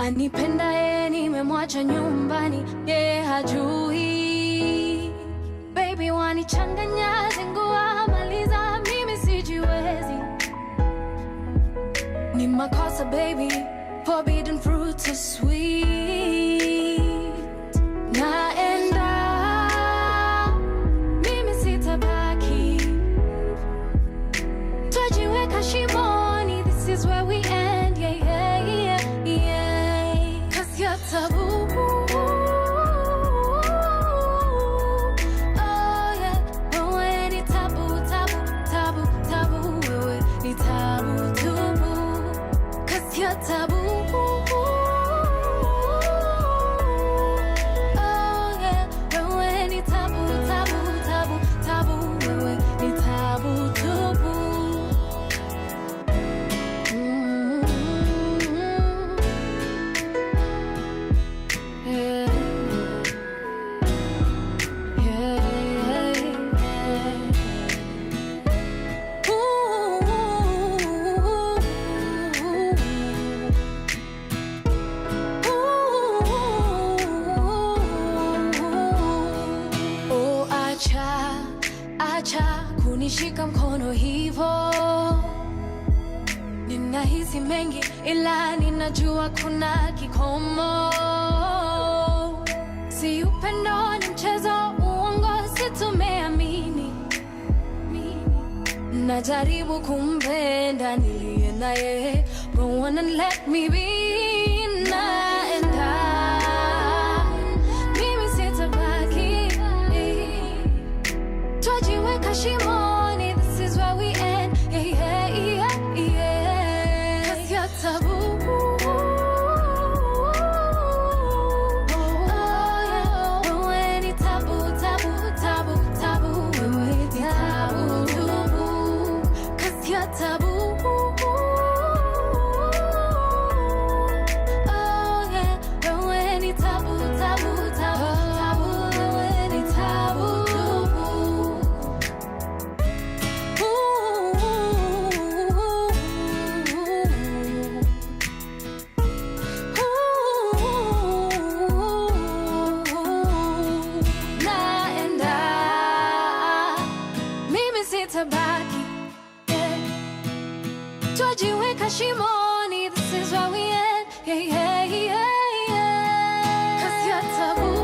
Anipenda nimemwacha nyumbani, hajui. Baby wanichanganya, zingua maliza, mimi sijiwezi. Ni makosa baby, forbidden fruit so sweet. Naenda, mimi sitabaki. Twajiweka shimoni, this is where we end, yeah. 'Cause you're taboo. Oh yeah, wewe ni taboo, taboo, taboo, taboo. Wewe ni taboo, taboo. 'Cause you're taboo. Kunishika mkono hivo, ninahisi mengi ila ninajua kuna kikomo. Si upendo ni mchezo, uongo si tumeamini. Najaribu kumpenda niliye naye, go on and let me be. Naenda, mimi sitabaki. Twajiweka shimoni, this is where we end, yeah. 'Cause you're taboo. Oh yeah, wewe ni taboo, taboo, taboo, taboo. Wewe ni taboo, taboo. 'Cause you're taboo. Oh yeah, wewe ni taboo, taboo, taboo, taboo. Wewe ni taboo. Twajiweka shimoni, this is where we end, yeah. 'Cause you're taboo.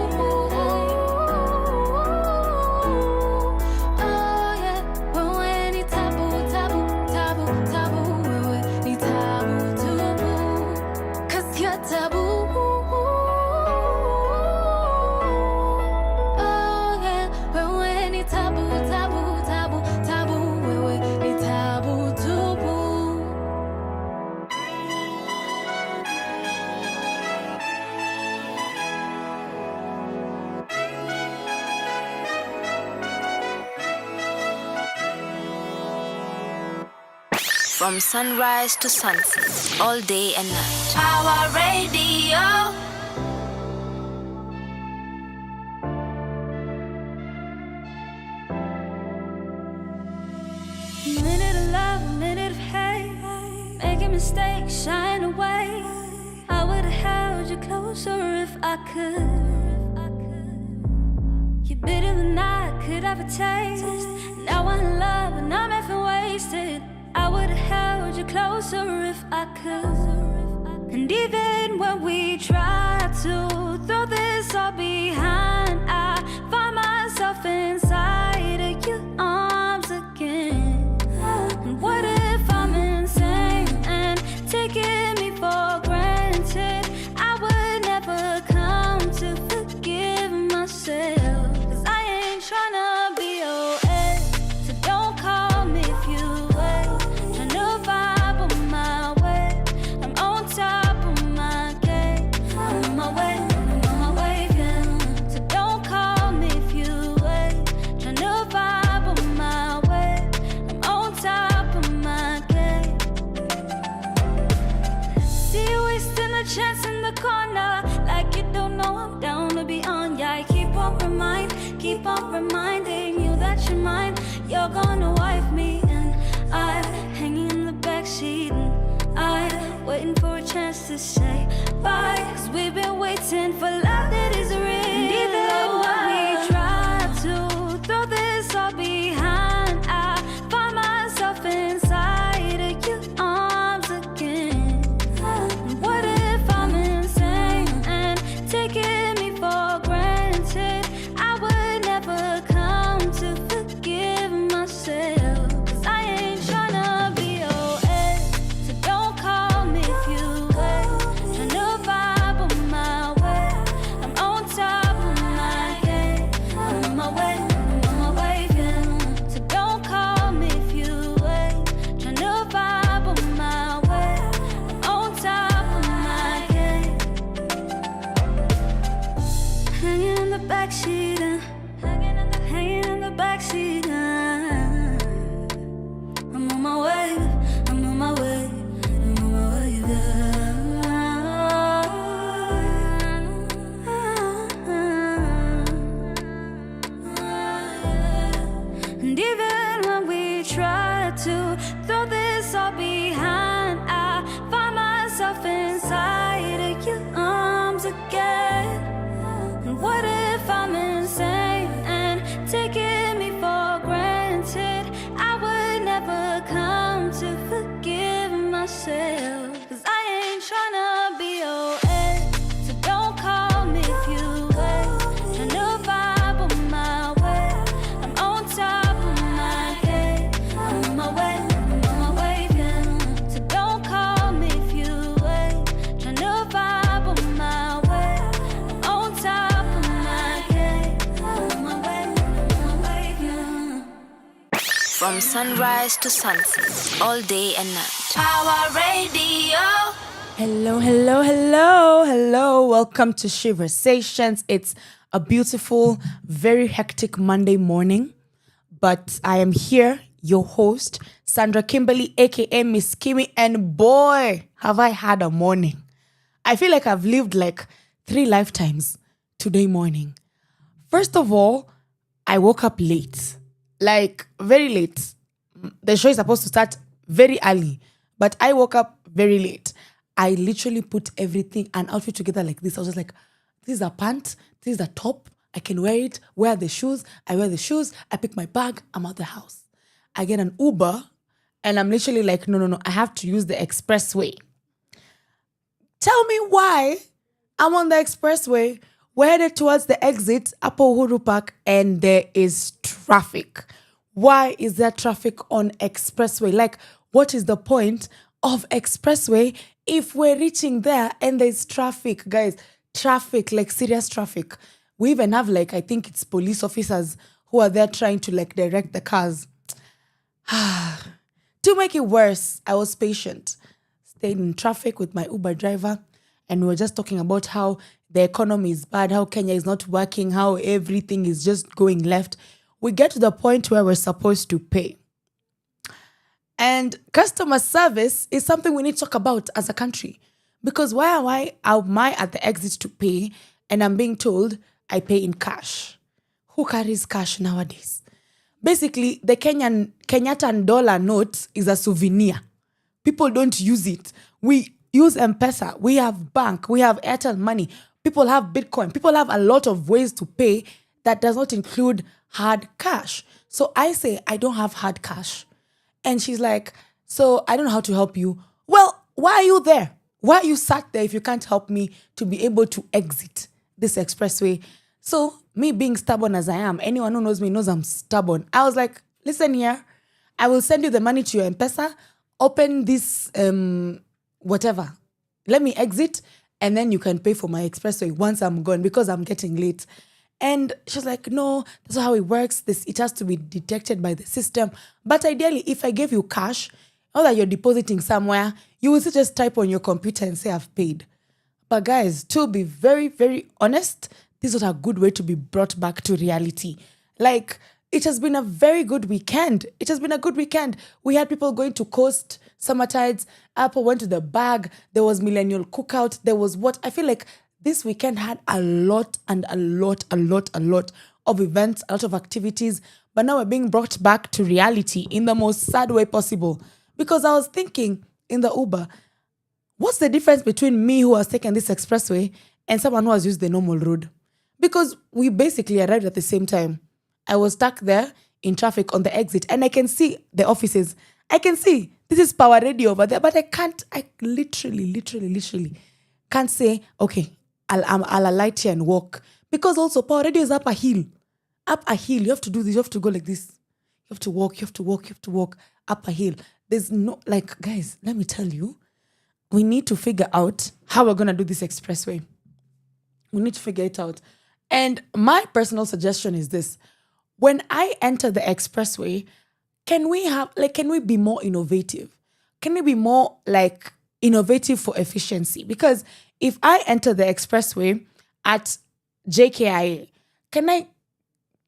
Oh yeah, wewe ni taboo, taboo, taboo, taboo. Wewe ni taboo, taboo. 'Cause you're taboo. Oh yeah, wewe ni taboo, taboo, taboo, taboo. Wewe ni taboo, taboo. From sunrise to sunset, all day and night. Our radio. Minute of love, a minute of hate. Making mistakes, shying away. I would've held you closer if I could. You're bitter than I could ever taste. Now I'm in love and I'm effing wasted. I would've held you closer if I could. And even when we try to throw this all behind, I find myself inside of your arms again. And what if I'm insane and taking me for granted? I would never come to forgive myself. 'Cause I ain't tryna be your ex, so don't call me if you wait. Tryna vibe on my way, I'm on top of my game. I'm on my way, yeah. So don't call me if you wait. Tryna vibe on my way, I'm on top of my game. See you wasting a chance in the corner, like you don't know I'm down to be on. Yeah, I keep on reminding you that you're mine. You're gonna wife me, and I hanging in the backseat, and I waiting for a chance to say goodbye, 'cause we've been waiting for love that is real. And even when we try to throw this all behind, I find myself inside of your arms again. What if I'm insane and taking me for granted? I would never come to forgive myself, 'cause I ain't tryna be your ex, so don't call me if you wait. Tryna vibe on my way, I'm on top of my game. I'm on my way, yeah. So don't call me if you wait. Tryna vibe on my way, I'm on top of my game. Hanging in the backseat, hanging in the backseat. I'm on my way, I'm on my way, I'm on my way, And even when we try to throw this all behind, I find myself inside of your arms again. And what if I'm insane and taking me for granted? I would never come to forgive myself, 'cause I ain't tryna be your ex, so don't call me if you wait. Tryna vibe on my way, I'm on top of my game. I'm on my way, yeah. So don't call me if you wait. Tryna vibe on my way, I'm on top of my game. I'm on my way, yeah. From sunrise to sunset, all day and night. Power Radio. Hello, hello, hello, hello. Welcome to Sheversations. It's a beautiful, very hectic Monday morning, but I am here, your host, Sandra Kimberly, aka Miss Kimmy, and boy, have I had a morning. I feel like I've lived like 3 lifetimes today morning. First of all, I woke up late, like very late. The show is supposed to start very early, but I woke up very late. I literally put everything, an outfit together like this. I was just like, this is a pant, this is a top, I can wear it, wear the shoes, I wear the shoes, I pick my bag, I'm out the house. I get an Uber, and I'm literally like, no, I have to use the expressway. Tell me why I'm on the expressway, we're headed towards the exit, Upper Uhuru Park, and there is traffic. Why is there traffic on expressway? Like, what is the point of expressway if we're reaching there and there's traffic? Guys, traffic, like serious traffic. We even have like, I think it's police officers who are there trying to like direct the cars. To make it worse, I was patient. Stayed in traffic with my Uber driver, and we were just talking about how the economy is bad, how Kenya is not working, how everything is just going left. We get to the point where we're supposed to pay. And customer service is something we need to talk about as a country. Because why am I at the exit to pay and I'm being told I pay in cash? Who carries cash nowadays? Basically, the Kenyatta dollar note is a souvenir. People don't use it. We use M-Pesa. We have bank. We have Airtel money. People have Bitcoin. People have a lot of ways to pay that does not include hard cash. So I say, I don't have hard cash. And she's like, so I don't know how to help you. Well, why are you there? Why are you sat there if you can't help me to be able to exit this expressway? So me being stubborn as I am, anyone who knows me knows I'm stubborn. I was like, listen here, I will send you the money to your M-Pesa, open this, whatever. Let me exit, and then you can pay for my expressway once I'm gone because I'm getting late. And she's like, no, that's not how it works. It has to be detected by the system. But ideally, if I gave you cash, or that you're depositing somewhere, you will just type on your computer and say, I've paid. But guys, to be very, very honest, this is not a good way to be brought back to reality. Like, it has been a very good weekend. It has been a good weekend. We had people going to Coast, Summertides, Apple went to the Bag, there was Millennial Cookout, there was what? I feel like this weekend had a lot of events, a lot of activities, but now we're being brought back to reality in the most sad way possible. Because I was thinking in the Uber, What's the difference between me who has taken this expressway and someone who has used the normal road? Because we basically arrived at the same time. I was stuck there in traffic on the exit and I can see the offices. I can see this is Power Radio over there, but I literally can't say, okay, I'll alight here and walk. Because also Power Radio is up a hill. Up a hill, you have to do this, you have to go like this. You have to walk up a hill. There's no, like, guys, let me tell you, we need to figure out how we're going to do this expressway. We need to figure it out. And my personal suggestion is this. When I enter the expressway, can we be more innovative? Can we be more like innovative for efficiency? Because if I enter the expressway at JKIA, can I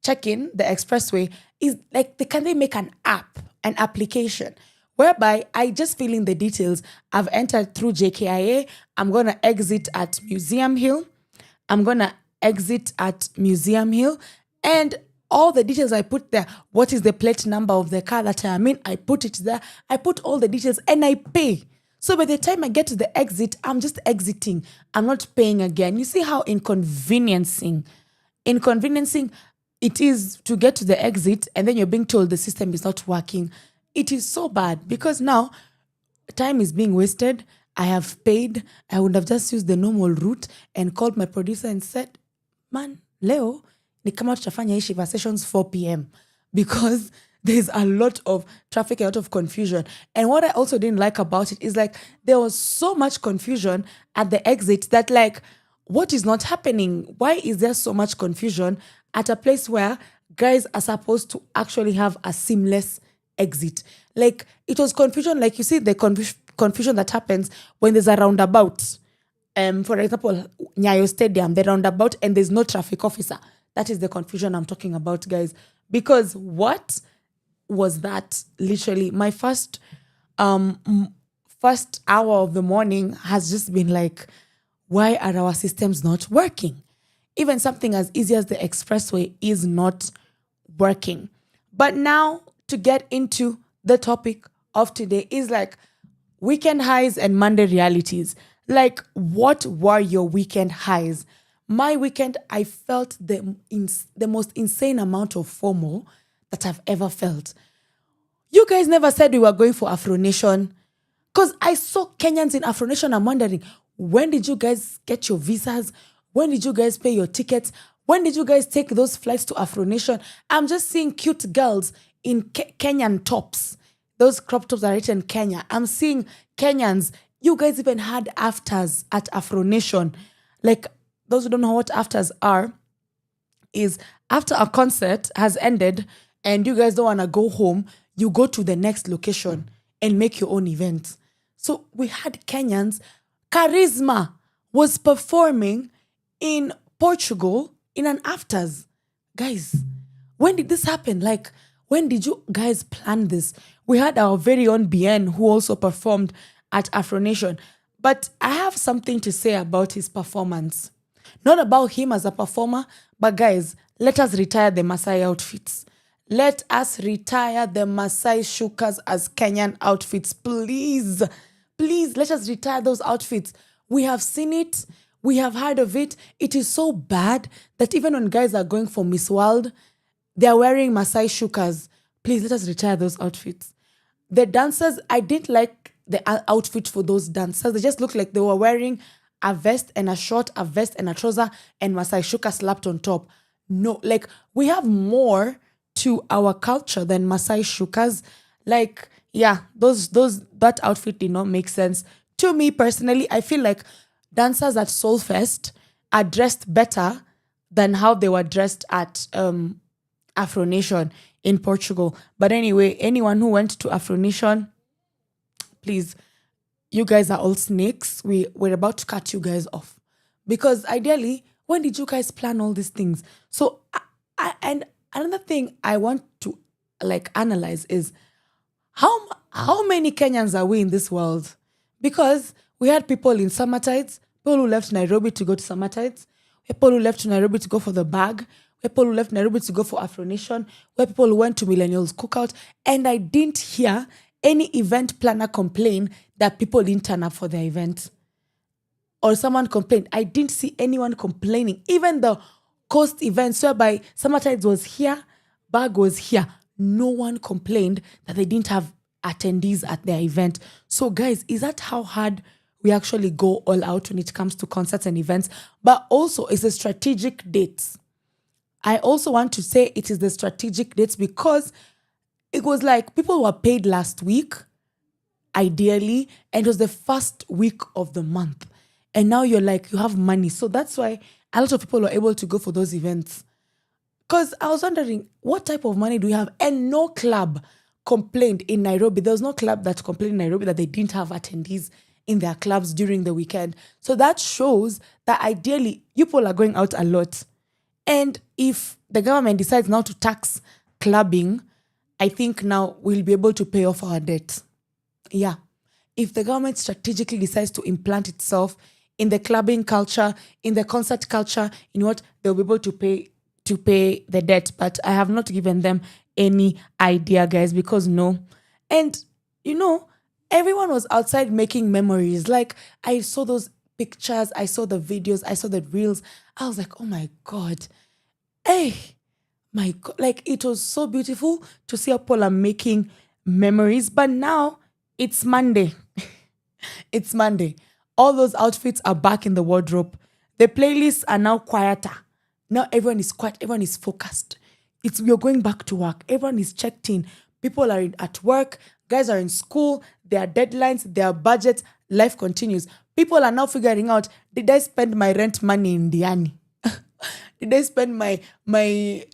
check in the expressway? Can they make an application whereby I just fill in the details? I've entered through JKIA. I'm going to exit at Museum Hill. And all the details I put there, what is the plate number of the car that I'm in, I put it there. I put all the details and I pay. So by the time I get to the exit, I'm just exiting. I'm not paying again. You see how inconveniencing it is to get to the exit and then you're being told the system is not working. It is so bad because now time is being wasted. I have paid. I would have just used the normal route and called my producer and said, man, Leo, ni kama tutafanya hii Sheversations 4 p.m. because there's a lot of traffic, a lot of confusion. And what I also didn't like about it is like there was so much confusion at the exit that like, what is not happening? Why is there so much confusion at a place where guys are supposed to actually have a seamless exit? Like it was confusion, like you see the confusion that happens when there's a roundabout. For example, Nyayo Stadium, the roundabout, and there's no traffic officer. That is the confusion I'm talking about, guys. Because what was that? Literally, my first hour of the morning has just been like, why are our systems not working? Even something as easy as the expressway is not working. But now to get into the topic of today is like weekend highs and Monday realities. Like, what were your weekend highs? My weekend, I felt the most insane amount of FOMO that I've ever felt. You guys never said we were going for Afro Nation. Because I saw Kenyans in Afro Nation. I'm wondering, when did you guys get your visas? When did you guys pay your tickets? When did you guys take those flights to Afro Nation? I'm just seeing cute girls in Kenyan tops. Those crop tops are written Kenya. I'm seeing Kenyans. You guys even had afters at Afro Nation. Like, those who don't know what afters are, is after a concert has ended and you guys don't want to go home, you go to the next location and make your own event. So we had Kenyans. Charisma was performing in Portugal in an afters. Guys, when did this happen? Like, when did you guys plan this? We had our very own BN who also performed at Afro Nation. But I have something to say about his performance. Not about him as a performer, but guys, let us retire the Maasai outfits. Let us retire the Maasai shukas as Kenyan outfits. Please, let us retire those outfits. We have seen it. We have heard of it. It is so bad that even when guys are going for Miss World, they're wearing Maasai shukas. Please, let us retire those outfits. The dancers, I didn't like the outfit for those dancers. They just looked like they were wearing a vest and a short, a vest and a trouser, and Maasai shuka slapped on top. No, like, we have more to our culture than Maasai shukas. Like, yeah, that outfit did not make sense. To me personally, I feel like dancers at Soulfest are dressed better than how they were dressed at Afro Nation in Portugal. But anyway, anyone who went to Afro Nation, please, you guys are all snakes. We're about to cut you guys off. Because ideally, when did you guys plan all these things? So, and another thing I want to like analyze is how many Kenyans are we in this world? Because we had people in Summertides, people who left Nairobi to go to Summertides, people who left to Nairobi to go for the bag, people who left Nairobi to go for Afro Nation, where people who went to Millennials Cookout, and I didn't hear any event planner complain that people didn't turn up for their event? Or someone complained? I didn't see anyone complaining. Even the coast events whereby Summertides was here, Bag was here, no one complained that they didn't have attendees at their event. So guys, is that how hard we actually go all out when it comes to concerts and events? But also, it's a strategic dates. I also want to say it is the strategic dates because it was like people were paid last week, ideally, and it was the first week of the month. And now you're like, you have money. So that's why a lot of people were able to go for those events. Because I was wondering, what type of money do we have? And no club complained in Nairobi. There was no club that complained in Nairobi that they didn't have attendees in their clubs during the weekend. So that shows that ideally, people are going out a lot. And if the government decides now to tax clubbing, I think now we'll be able to pay off our debt. Yeah. If the government strategically decides to implant itself in the clubbing culture, in the concert culture, in what they'll be able to pay the debt. But I have not given them any idea, guys, because no. And, everyone was outside making memories. Like, I saw those pictures, I saw the videos, I saw the reels. I was like, oh my God. Hey, my God. Like, it was so beautiful to see how people are making memories. But now it's Monday. It's Monday. All those outfits are back in the wardrobe. The playlists are now quieter. Now everyone is quiet. Everyone is focused. We're going back to work. Everyone is checked in. People are at work. Guys are in school. There are deadlines. There are budgets. Life continues. People are now figuring out, did I spend my rent money in Diani? Did I spend my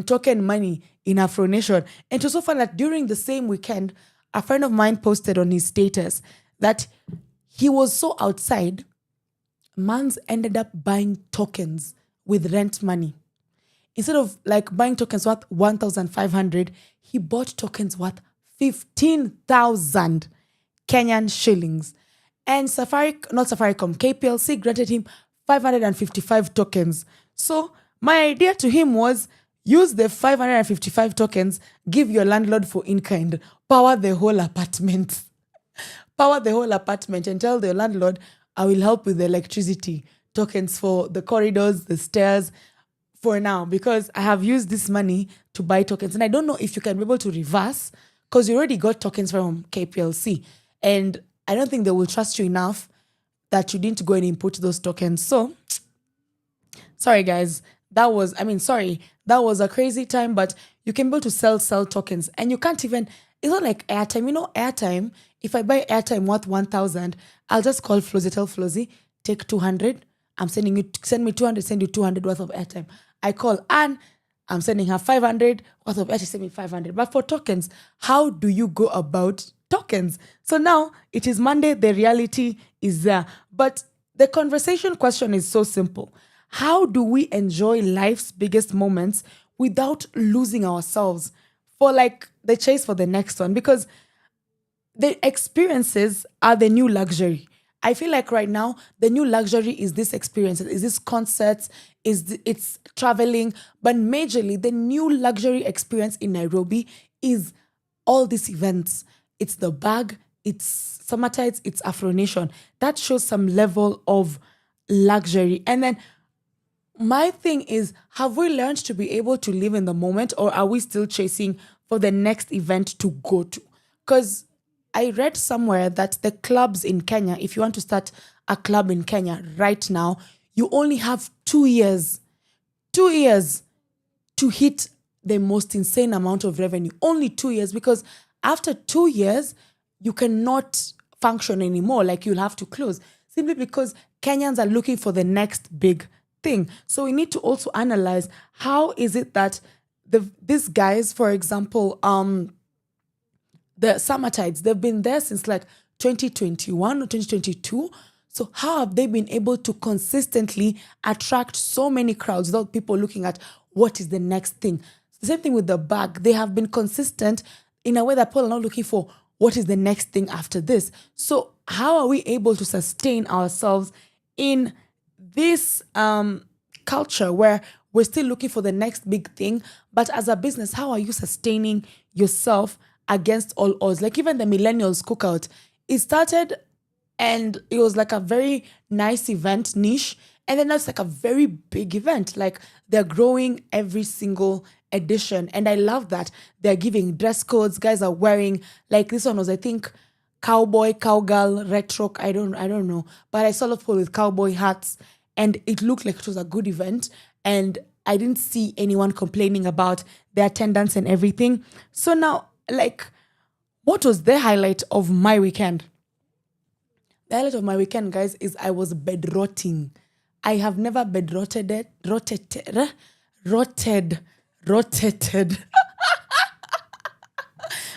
token money in Afro Nation? And it was so fun that during the same weekend, a friend of mine posted on his status that he was so outside, Mans ended up buying tokens with rent money. Instead of like buying tokens worth 1,500, he bought tokens worth 15,000 Kenyan shillings. And KPLC granted him 555 tokens. So my idea to him was use the 555 tokens, give your landlord for in-kind, power the whole apartment. Power the whole apartment and tell the landlord, I will help with the electricity, tokens for the corridors, the stairs, for now, because I have used this money to buy tokens. And I don't know if you can be able to reverse, because you already got tokens from KPLC. And I don't think they will trust you enough that you didn't go and input those tokens. So, sorry guys, that was a crazy time, but you can be able to sell tokens. And you can't even, it's not like airtime. Airtime, if I buy airtime worth 1,000, I'll just call Flozzy, tell Flozzy, take 200. Send me 200, send you 200 worth of airtime. I call Anne, I'm sending her 500 worth of airtime, send me 500. But for tokens, how do you go about tokens? So now it is Monday, the reality is there. But the conversation question is so simple. How do we enjoy life's biggest moments without losing ourselves for like the chase for the next one? Because the experiences are the new luxury. I feel like right now, the new luxury is this experience, is this concerts, it's traveling. But majorly, the new luxury experience in Nairobi is all these events. It's the bag, it's Summertides, it's Afro Nation. That shows some level of luxury. And then my thing is, have we learned to be able to live in the moment, or are we still chasing for the next event to go to? Because I read somewhere that the clubs in Kenya, if you want to start a club in Kenya right now, you only have 2 years. 2 years to hit the most insane amount of revenue. Only 2 years, because after 2 years, you cannot function anymore. Like, you'll have to close. Simply because Kenyans are looking for the next big thing. So we need to also analyze, how is it that these guys, for example, the Summertides, they've been there since like 2021 or 2022. So how have they been able to consistently attract so many crowds without people looking at what is the next thing? The same thing with the bag. They have been consistent in a way that people are not looking for what is the next thing after this. So how are we able to sustain ourselves in this culture where we're still looking for the next big thing? But as a business, how are you sustaining yourself against all odds. Like even the millennials cookout, it started and it was like a very nice event niche. And then that's like a very big event. Like they're growing every single edition. And I love that they're giving dress codes. Guys are wearing, like this one was, I think, cowboy, cowgirl, retro. I don't know. But I saw a lot of people with cowboy hats and it looked like it was a good event. And I didn't see anyone complaining about the attendance and everything. So now, like, what was the highlight of my weekend? The highlight of my weekend, guys, is I was bed rotting. I have never bed rotted.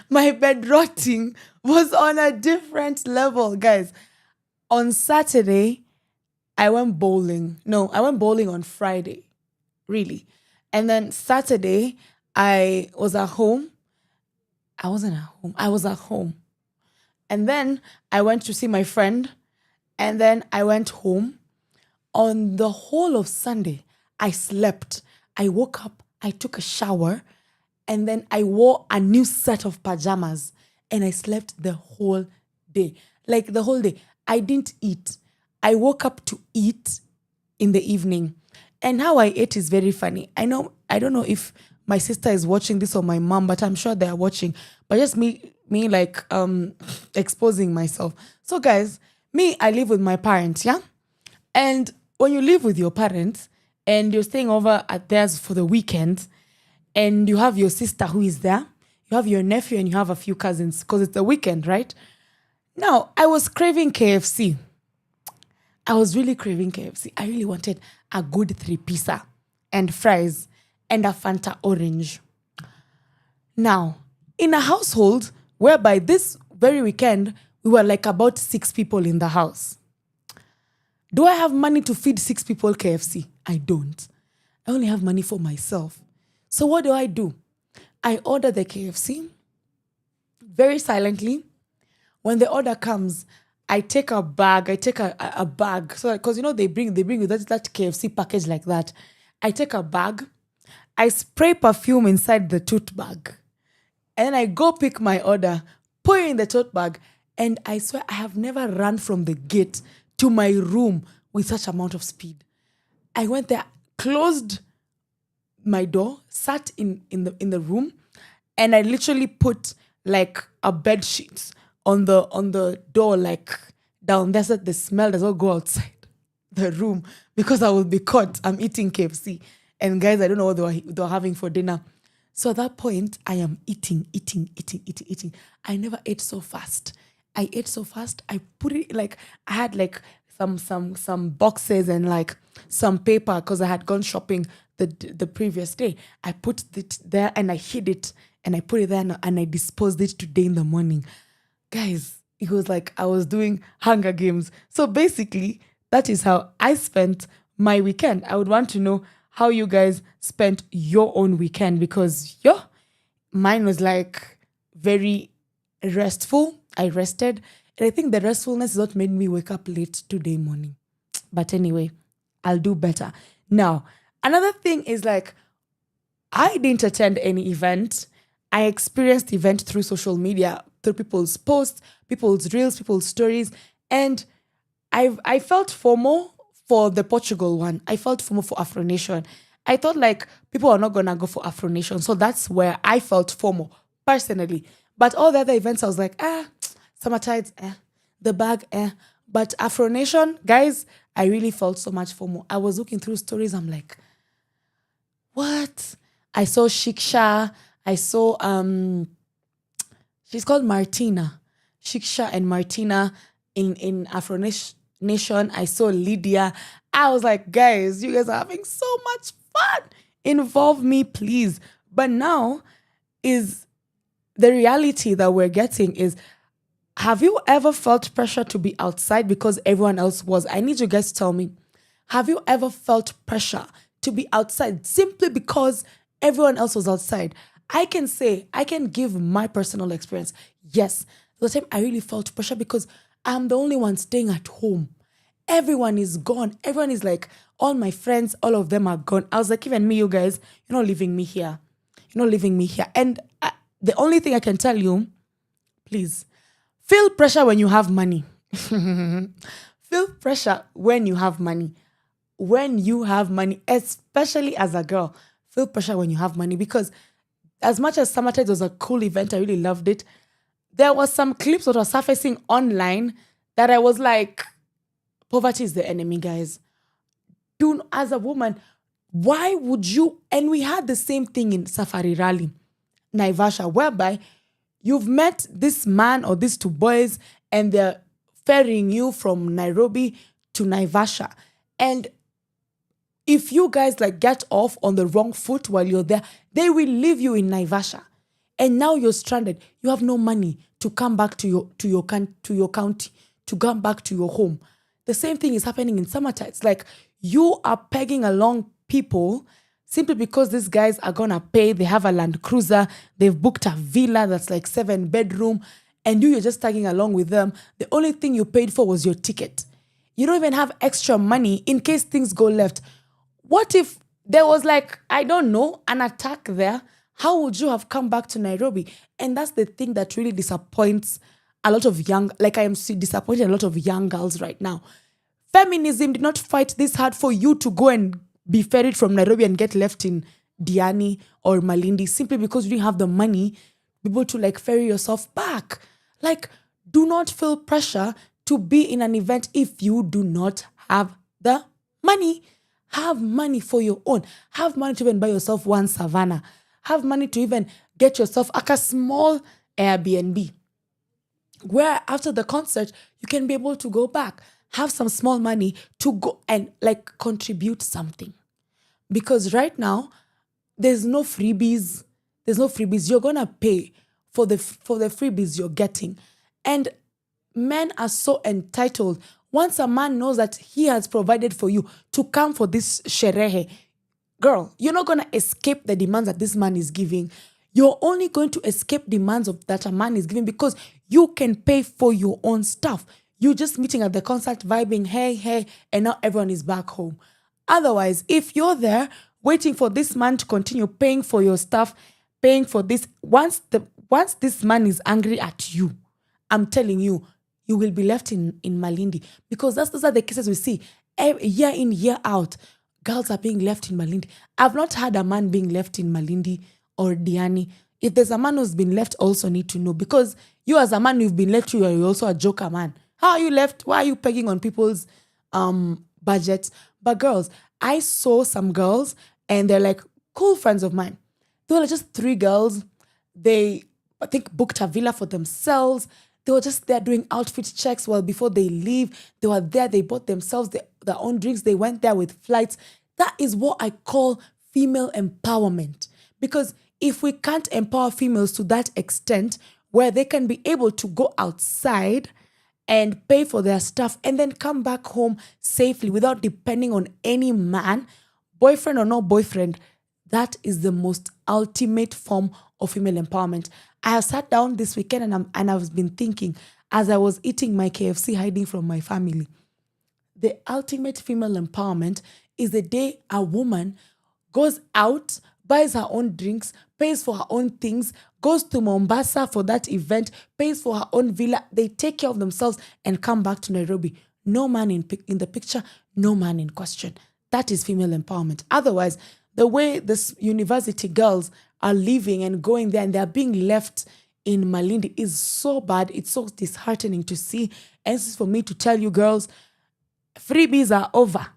My bed rotting was on a different level, guys. On Saturday, I went bowling. No, I went bowling on Friday, really. And then Saturday, I was at home. I wasn't at home. I was at home. And then I went to see my friend. And then I went home. On the whole of Sunday, I slept. I woke up. I took a shower. And then I wore a new set of pajamas. And I slept the whole day. Like the whole day. I didn't eat. I woke up to eat in the evening. And how I ate is very funny. I don't know if my sister is watching this or my mom, but I'm sure they are watching. But just me like exposing myself. So guys, I live with my parents, yeah? And when you live with your parents and you're staying over at theirs for the weekend and you have your sister who is there, you have your nephew and you have a few cousins because it's the weekend, right? Now, I was craving KFC. I was really craving KFC. I really wanted a good 3-pizza and fries and a Fanta orange. Now, in a household whereby this very weekend, we were like about 6 people in the house. Do I have money to feed 6 people KFC? I don't. I only have money for myself. So what do? I order the KFC very silently. When the order comes, I take a bag. A bag. So, because they bring with that KFC package like that. I take a bag. I spray perfume inside the tote bag. And then I go pick my order, put it in the tote bag. And I swear I have never run from the gate to my room with such amount of speed. I went there, closed my door, sat in the room, and I literally put like a bed sheet on the door, like down there so that the smell does not go outside the room because I will be caught. I'm eating KFC. And guys, I don't know what they were having for dinner. So at that point, I am eating. I never ate so fast. I ate so fast. I put it like, I had like some boxes and like some paper because I had gone shopping the previous day. I put it there and I hid it and I put it there and I disposed it today in the morning. Guys, it was like I was doing Hunger Games. So basically, that is how I spent my weekend. I would want to know how you guys spent your own weekend because mine was like very restful. I rested. And I think the restfulness is what made me wake up late today morning. But anyway, I'll do better. Now, another thing is like, I didn't attend any event. I experienced the event through social media, through people's posts, people's reels, people's stories. And I felt FOMO for the Portugal one. I felt FOMO for Afro Nation. I thought like people are not going to go for Afro Nation. So that's where I felt FOMO personally. But all the other events, I was like, Summer Tides, the bag, But Afro Nation, guys, I really felt so much FOMO. I was looking through stories. I'm like, what? I saw Shiksha. I saw, she's called Martina. Shiksha and Martina in Afro Nation. I saw Lydia. I was like, guys, you guys are having so much fun. Involve me, please. But now is the reality that we're getting is, have you ever felt pressure to be outside because everyone else was? I need you guys to tell me. Have you ever felt pressure to be outside simply because everyone else was outside? I can give my personal experience. Yes, the time I really felt pressure because I'm the only one staying at home. Everyone is gone. Everyone is like, all my friends, all of them are gone. I was like, even me, you guys, you're not leaving me here. You're not leaving me here. And The only thing I can tell you, please, feel pressure when you have money. Feel pressure when you have money. When you have money, especially as a girl, feel pressure when you have money, because as much as Summertide was a cool event, I really loved it. There was some clips that were surfacing online that I was like, poverty is the enemy, guys. As a woman, why would you? And we had the same thing in Safari Rally, Naivasha, whereby you've met this man or these two boys and they're ferrying you from Nairobi to Naivasha. And if you guys like get off on the wrong foot while you're there, they will leave you in Naivasha. And now you're stranded. You have no money to come back to your county, to come back to your home. The same thing is happening in Summertime. It's like you are pegging along people simply because these guys are gonna pay. They have a Land Cruiser. They've booked a villa that's like 7-bedroom, and you're just tagging along with them. The only thing you paid for was your ticket. You don't even have extra money in case things go left. What if there was like, I don't know, an attack there? How would you have come back to Nairobi? And that's the thing that really disappoints a lot of young, like I am disappointed a lot of young girls right now. Feminism did not fight this hard for you to go and be ferried from Nairobi and get left in Diani or Malindi simply because you didn't have the money to be able to like ferry yourself back. Like, do not feel pressure to be in an event if you do not have the money. Have money for your own. Have money to even buy yourself one savannah. Have money to even get yourself like a small Airbnb where after the concert, you can be able to go back. Have some small money to go and like contribute something. Because right now, there's no freebies. There's no freebies. You're going to pay for the freebies you're getting. And men are so entitled. Once a man knows that he has provided for you to come for this sherehe, girl, you're not going to escape the demands that this man is giving. You're only going to escape demands that a man is giving because you can pay for your own stuff. You're just meeting at the concert, vibing, hey, and now everyone is back home. Otherwise, if you're there waiting for this man to continue paying for your stuff, paying for this, once this man is angry at you, I'm telling you, you will be left in Malindi, because those are the cases we see year in, year out. Girls are being left in Malindi. I've not had a man being left in Malindi or Diani. If there's a man who's been left, also need to know, because you as a man who've been left, you are also a joker man. How are you left? Why are you pegging on people's budgets? But girls, I saw some girls and they're like cool friends of mine. They were just 3 girls. They, I think, booked a villa for themselves. They were just there doing outfit checks before they leave. They were there. They bought themselves their own drinks. They went there with flights. That is what I call female empowerment. Because if we can't empower females to that extent where they can be able to go outside and pay for their stuff and then come back home safely without depending on any man, boyfriend or no boyfriend, that is the most ultimate form of female empowerment. I have sat down this weekend and I've been thinking as I was eating my KFC hiding from my family. The ultimate female empowerment is the day a woman goes out, buys her own drinks, pays for her own things, goes to Mombasa for that event, pays for her own villa. They take care of themselves and come back to Nairobi. No man in the picture, no man in question. That is female empowerment. Otherwise, the way this university girls are leaving and going there and they're being left in Malindi is so bad. It's so disheartening to see. And this is for me to tell you girls, freebies are over.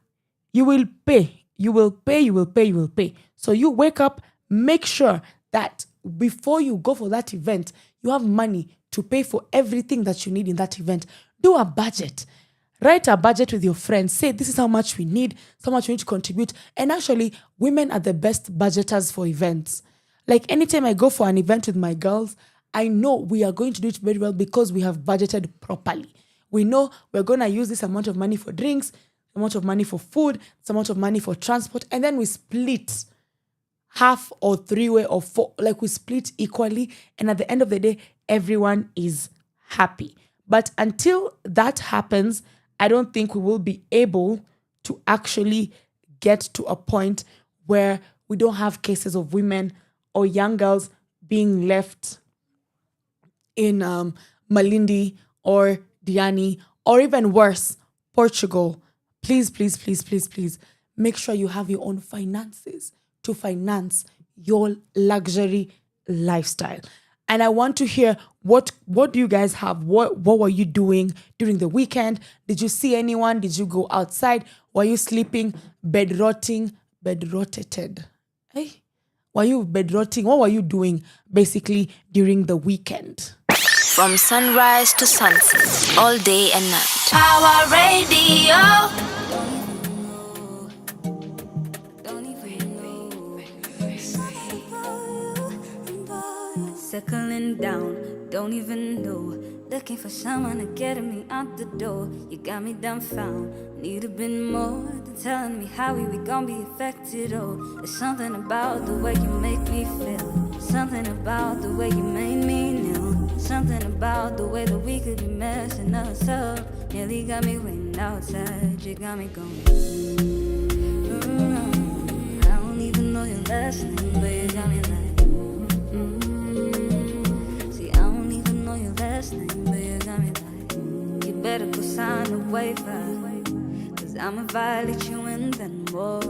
You will pay. You will pay, you will pay, you will pay. So you wake up, make sure that before you go for that event, you have money to pay for everything that you need in that event. Do a budget. Write a budget with your friends. Say, this is how much we need, how much we need to contribute. And actually, women are the best budgeters for events. Like anytime I go for an event with my girls, I know we are going to do it very well because we have budgeted properly. We know we're going to use this amount of money for drinks, amount of money for food, this amount of money for transport, and then we split half or 3-way or 4, like we split equally. And at the end of the day, everyone is happy. But until that happens, I don't think we will be able to actually get to a point where we don't have cases of women or young girls being left in Malindi or Diani, or even worse, Portugal. Please, please, please, please, please, make sure you have your own finances to finance your luxury lifestyle. And I want to hear what do you guys have? What were you doing during the weekend? Did you see anyone? Did you go outside? Were you sleeping, bedrotted? Hey, were you bedrotting? What were you doing basically during the weekend? From sunrise to sunset, all day and night. Our radio. Circling down, don't even know. Looking for someone to get me out the door. You got me dumbfound. Need a bit more than telling me how we gon' be affected. Oh, there's something about the way you make me feel. Something about the way you made me kneel. Something about the way that we could be messing us up. Nearly got me waiting outside. You got me going. I don't even know your last name, but you got me like. Name, but you got me like, you better go sign a waiver, cause I'ma violate you and then more.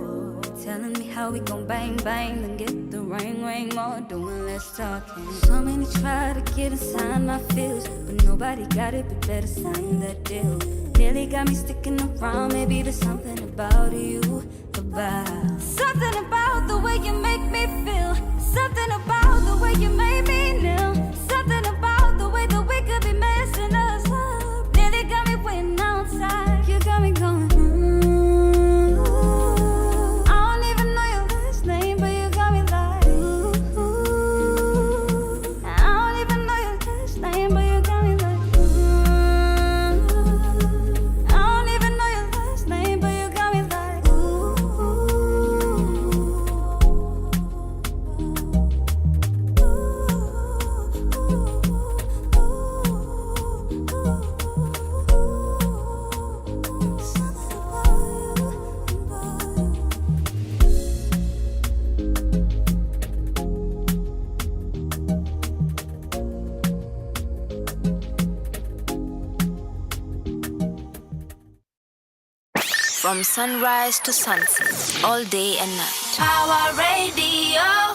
Telling me how we gon' bang bang, then get the ring more, doing less talking. So many try to get inside my feels, but nobody got it, but better sign that deal. Nearly got me sticking around, maybe there's something about you, something about the way you make me feel. Something about the way you made me kneel. Something about the way that we could be messing us up. Nearly got me waiting outside. You got me going. I don't even know your last name, but you got me like. I don't even know your last name, but you got me like. I don't even know your last name, but you got me like. From sunrise to sunset, all day and night. Our radio.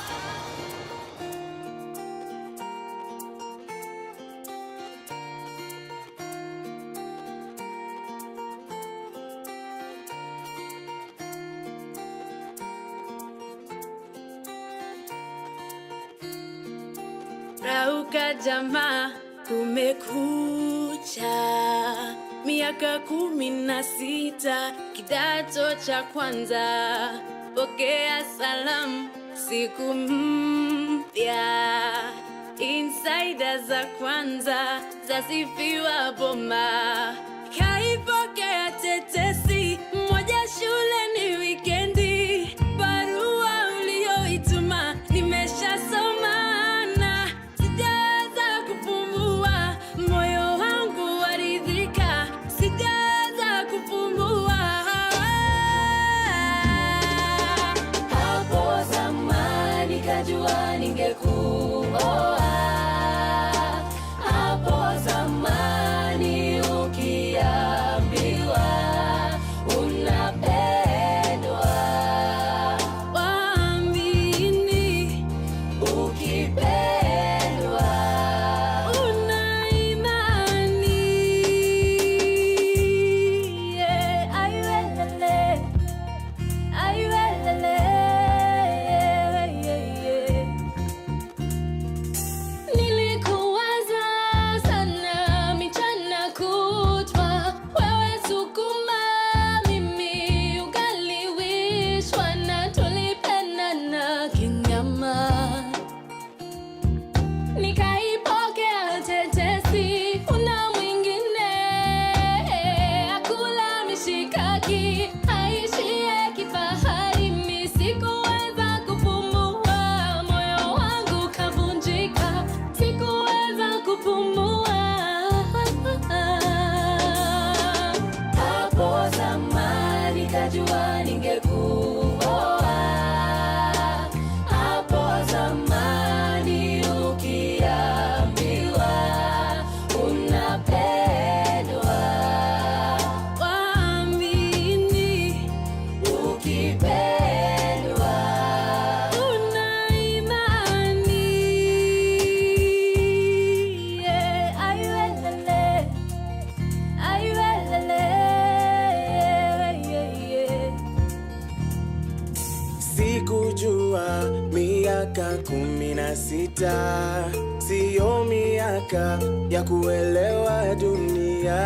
Rauka jamaa, kumekucha. Miaka 16, kidato cha kwanza. Pokea salamu, siku mpya. Insider za kwanza, zasifiwa boma. Kaipokea tetesi, moja shule ni wikendi. Barua ulioituma, nimeshasoma. Najua ningekuoa hapo zamani, ukiambiwa unapendwa, waamini ukipendwa una imani. Yeah, ayuelele, ayuelele. Najua ningekuoa hapo zamani. ukipendwa una imani. Yeah, ayuelele, ayuelele, yeah, yeah. Sikujua miaka 16 siyo miaka ya kuelewa dunia.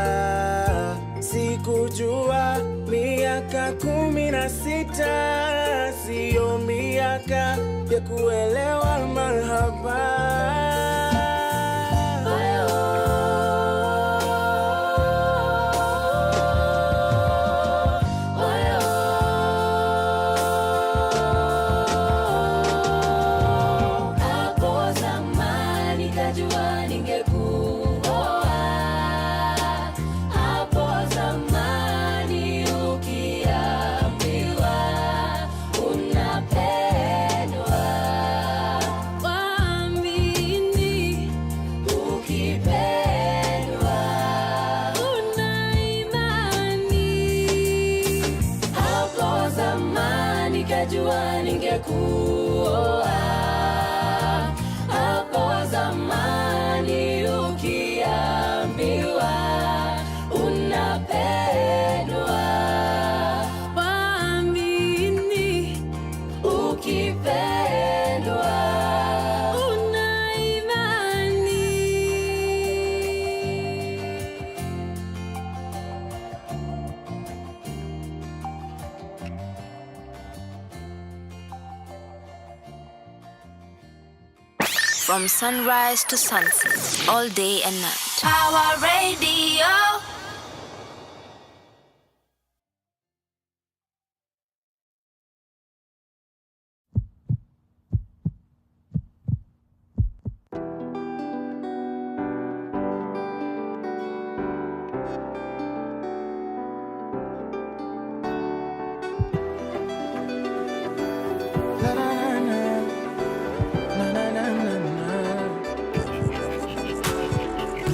Sikujua miaka 16 siyo miaka ya kuelewa marhaba. Nikajua ningekuoa hapo zamani, ukiambiwa unapendwa waamini, ukipendwa una imani. From sunrise to sunset, all day and night. Power Radio.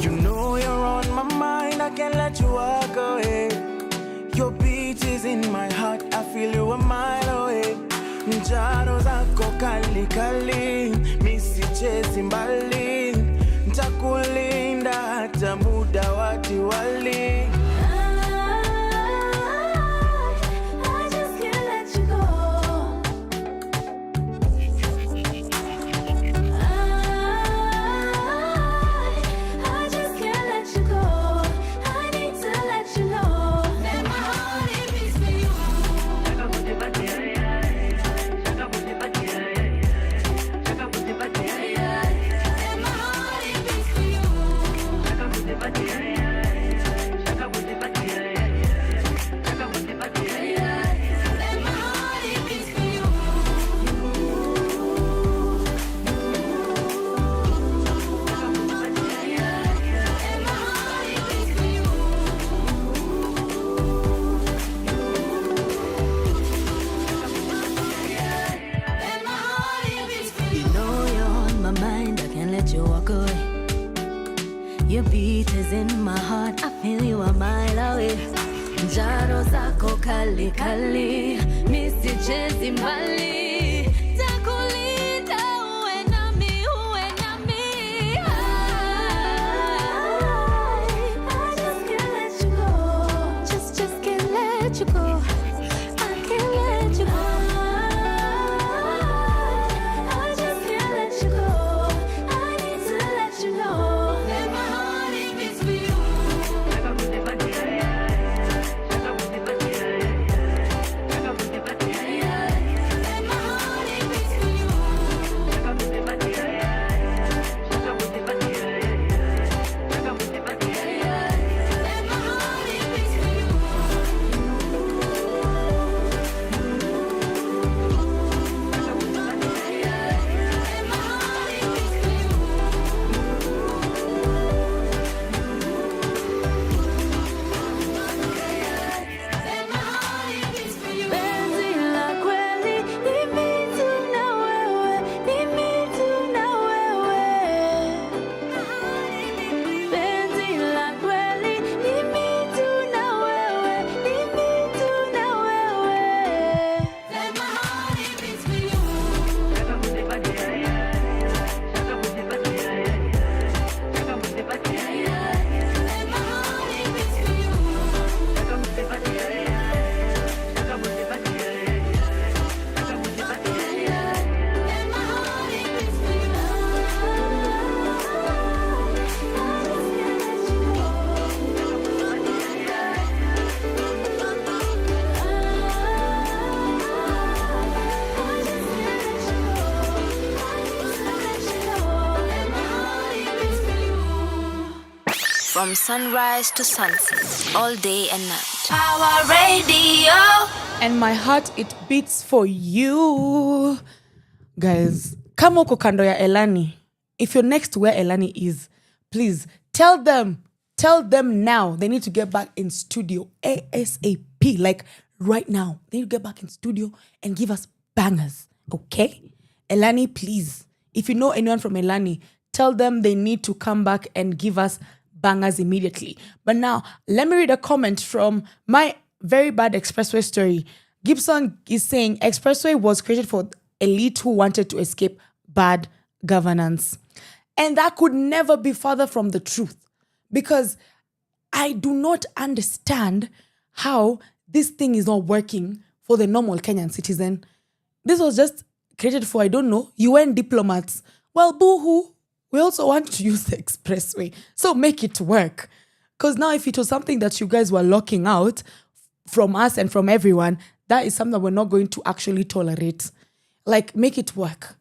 You know you're on my mind, I can't let you walk away. Your beat is in my heart, I feel you a mile away. Njaro zako kali kali, misichezi mbali. Ntakulinda hata muda wa Diwali. Your beat is in my heart, I feel you a mile away. Njaro zako kali kali, misichezi mbali. Takulinda uwe nami, uwe nami. I just can't let you go. Just can't let you go. I can't let you go. I just can't let you go. I need to let you know. From sunrise to sunset, all day and night. Power Radio. And my heart, it beats for you. Guys, kama uko kando ya Elani, if you're next to where Elani is, please tell them now they need to get back in studio ASAP. Like right now, they need to get back in studio and give us bangers, okay? Elani, please. If you know anyone from Elani, tell them they need to come back and give us bangers immediately. But now, let me read a comment from my very bad Expressway story. Gibson is saying Expressway was created for elite who wanted to escape bad governance. And that could never be further from the truth. Because I do not understand how this thing is not working for the normal Kenyan citizen. This was just created for, I don't know, UN diplomats. Well, boo-hoo, we also want to use the expressway. So make it work. Because now if it was something that you guys were locking out from us and from everyone, that is something that we're not going to actually tolerate. Like, make it work.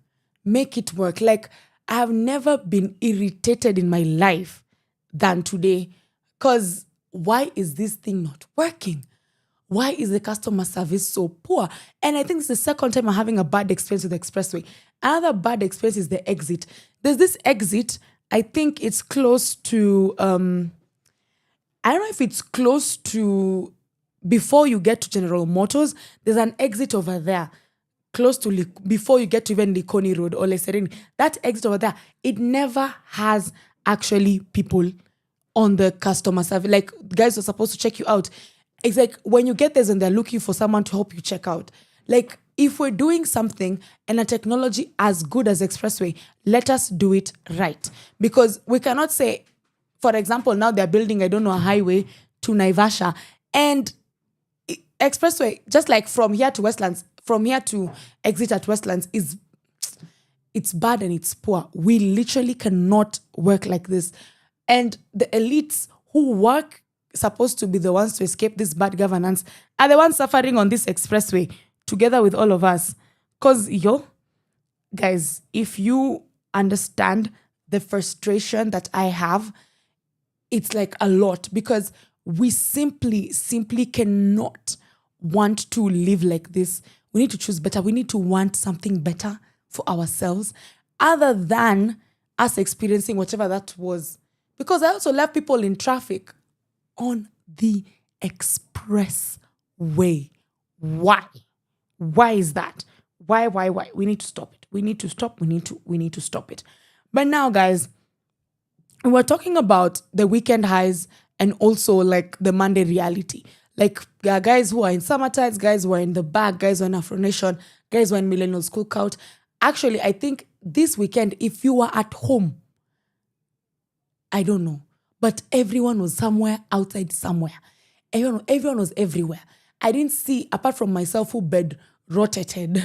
Make it work. Like, I have never been irritated in my life than today. Because why is this thing not working? Why is the customer service so poor? And I think it's the second time I'm having a bad experience with the expressway. Another bad experience is the exit. There's this exit, I think it's close to, I don't know if it's close to, before you get to General Motors, there's an exit over there, close to, before you get to even Likoni Road or Leserini. That exit over there, it never has actually people on the customer service. Like, guys are supposed to check you out. It's like when you get there and they're looking for someone to help you check out. Like, if we're doing something and a technology as good as Expressway, let us do it right. Because we cannot say, for example, now they're building, I don't know, a highway to Naivasha. And Expressway, just like from here to Westlands, from here to exit at Westlands, it's bad and it's poor. We literally cannot work like this. And the elites who work, supposed to be the ones to escape this bad governance, are the ones suffering on this expressway together with all of us. Because, guys, if you understand the frustration that I have, it's like a lot, because we simply cannot want to live like this. We need to choose better. We need to want something better for ourselves other than us experiencing whatever that was. Because I also love people in traffic on the expressway. Why? Why is that? Why? We need to stop it. We need to stop it. But now, guys, we're talking about the weekend highs and also like the Monday reality. Like guys who are in summertime, guys who are in the bag, guys who are in Afro Nation, guys who are in Millennial School Count. Actually, I think this weekend, if you were at home, I don't know, but everyone was somewhere outside somewhere. Everyone was everywhere. I didn't see, apart from myself who bed rotated.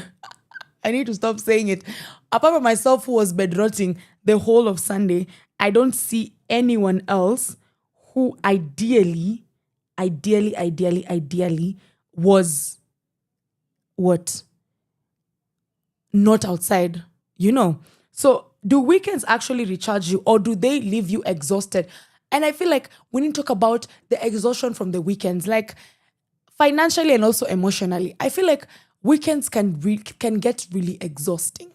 I need to stop saying it. Apart from myself who was bed rotting the whole of Sunday, I don't see anyone else who ideally was what? Not outside, So do weekends actually recharge you, or do they leave you exhausted? And I feel like we need to talk about the exhaustion from the weekends, like financially and also emotionally. I feel like weekends can get really exhausting,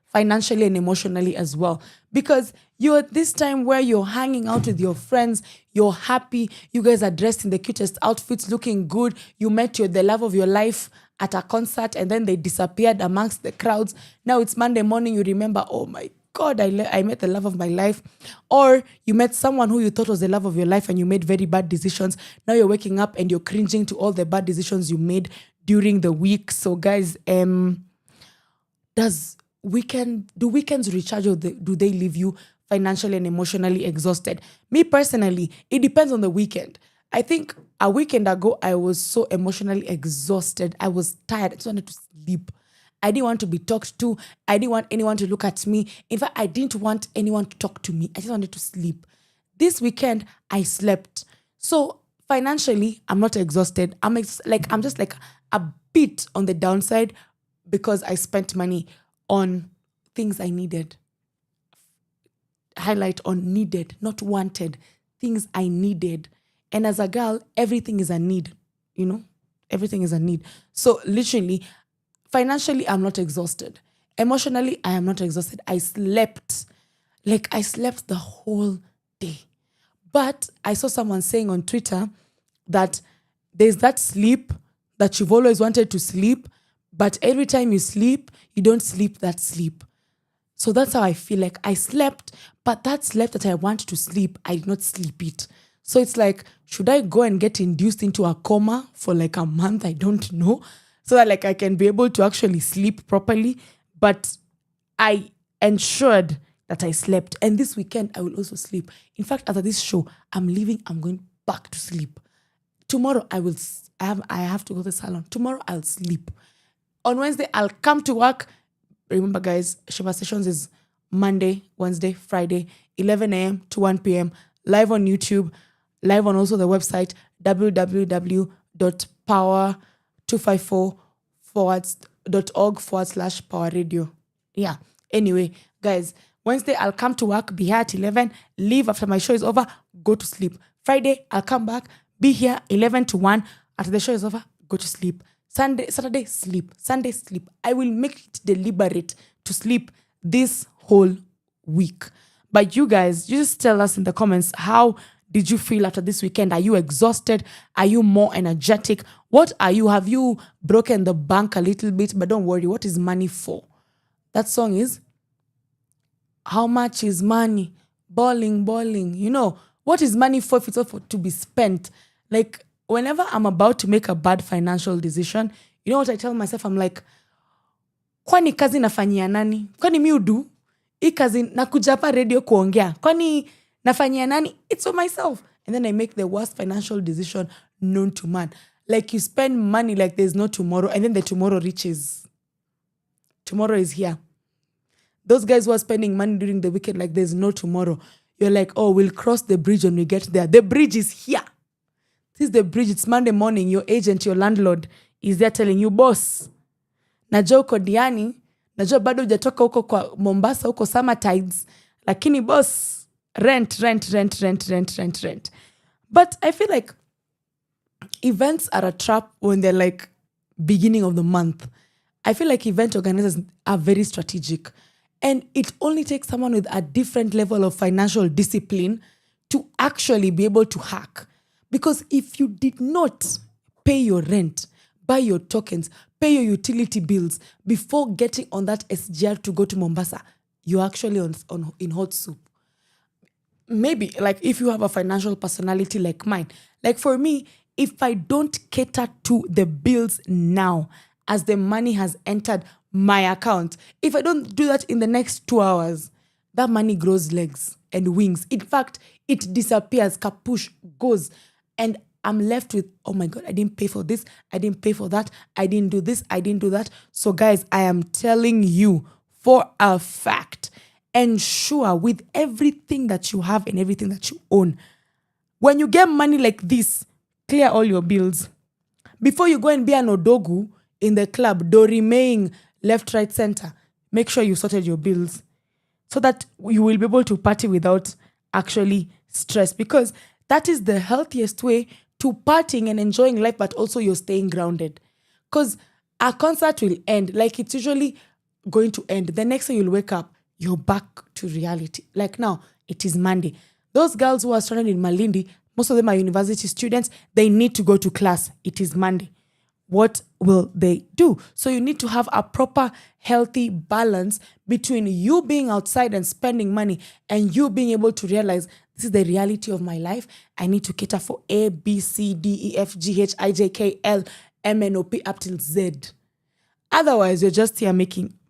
financially and emotionally as well. Because you're at this time where you're hanging out with your friends, you're happy, you guys are dressed in the cutest outfits, looking good, you met the love of your life at a concert and then they disappeared amongst the crowds. Now it's Monday morning, you remember, oh my God, I met the love of my life. Or you met someone who you thought was the love of your life and you made very bad decisions. Now you're waking up and you're cringing to all the bad decisions you made during the week. So guys, do weekends recharge, or do they leave you financially and emotionally exhausted? Me personally, it depends on the weekend. I think a weekend ago, I was so emotionally exhausted. I was tired. I just wanted to sleep. I didn't want to be talked to. I didn't want anyone to look at me. In fact, I didn't want anyone to talk to me. I just wanted to sleep. This weekend, I slept. So financially, I'm not exhausted. I'm just like a bit on the downside because I spent money on things I needed. Highlight on needed, not wanted things I needed. And as a girl, everything is a need, everything is a need. So literally, financially, I'm not exhausted. Emotionally, I am not exhausted. I slept the whole day. But I saw someone saying on Twitter that there's that sleep that you've always wanted to sleep, but every time you sleep, you don't sleep that sleep. So that's how I feel. Like I slept, but that sleep that I want to sleep, I did not sleep it. So it's like, should I go and get induced into a coma for like a month? I don't know. So that like I can be able to actually sleep properly. But I ensured that I slept. And this weekend, I will also sleep. In fact, after this show, I'm leaving. I'm going back to sleep. Tomorrow, I have to go to the salon. Tomorrow, I'll sleep. On Wednesday, I'll come to work. Remember, guys, Sheversations is Monday, Wednesday, Friday, 11 a.m. to 1 p.m. Live on YouTube, live on also the website, www.power254.org/power radio. Yeah. Anyway, guys, Wednesday, I'll come to work, be here at 11, leave after my show is over, go to sleep. Friday, I'll come back, be here 11 to 1. After the show is over, go to sleep. Saturday, sleep. Sunday, sleep. I will make it deliberate to sleep this whole week. But you guys, you just tell us in the comments, how did you feel after this weekend? Are you exhausted? Are you more energetic? What are you? Have you broken the bank a little bit? But don't worry, what is money for? That song is, how much is money? Balling. What is money for if it's not for to be spent? Like, whenever I'm about to make a bad financial decision, you know what I tell myself? I'm like, kwani kazi nafanyia nani? Kwani mi udu? Hii kazi nakuja hapa radio kuongea. Kwani nafanyia nani? It's for myself. And then I make the worst financial decision known to man. Like you spend money like there's no tomorrow, and then the tomorrow reaches. Tomorrow is here. Those guys who are spending money during the weekend like there's no tomorrow. You're like, oh, we'll cross the bridge when we get there. The bridge is here. This is the bridge. It's Monday morning. Your agent, your landlord is there telling you, boss, najua uko Diani, najua bado hujatoka huko kwa Mombasa, huko summer tides, lakini boss, rent. But I feel like events are a trap when they're like beginning of the month. I feel like event organizers are very strategic. And it only takes someone with a different level of financial discipline to actually be able to hack. Because if you did not pay your rent, buy your tokens, pay your utility bills before getting on that SGR to go to Mombasa, you're actually in hot soup. Maybe, like, if you have a financial personality like mine. Like, for me, if I don't cater to the bills now, as the money has entered my account, if I don't do that in the next 2 hours, that money grows legs and wings. In fact, it disappears, kapoosh, goes. And I'm left with, oh my God, I didn't pay for this, I didn't pay for that, I didn't do this, I didn't do that. So guys, I am telling you for a fact, ensure with everything that you have and everything that you own, when you get money like this, clear all your bills. Before you go and be an odogu in the club, remain left, right, center, make sure you sorted your bills so that you will be able to party without actually stress, because that is the healthiest way to partying and enjoying life, but also you're staying grounded. Because a concert will end, like it's usually going to end. The next day you'll wake up, you're back to reality. Like now, it is Monday. Those girls who are stranded in Malindi, most of them are university students, they need to go to class. It is Monday. What will they do? So you need to have a proper, healthy balance between you being outside and spending money and you being able to realize this is the reality of my life. I need to cater for A, B, C, D, E, F, G, H, I, J, K, L, M, N, O, P up till Z. Otherwise, you're just here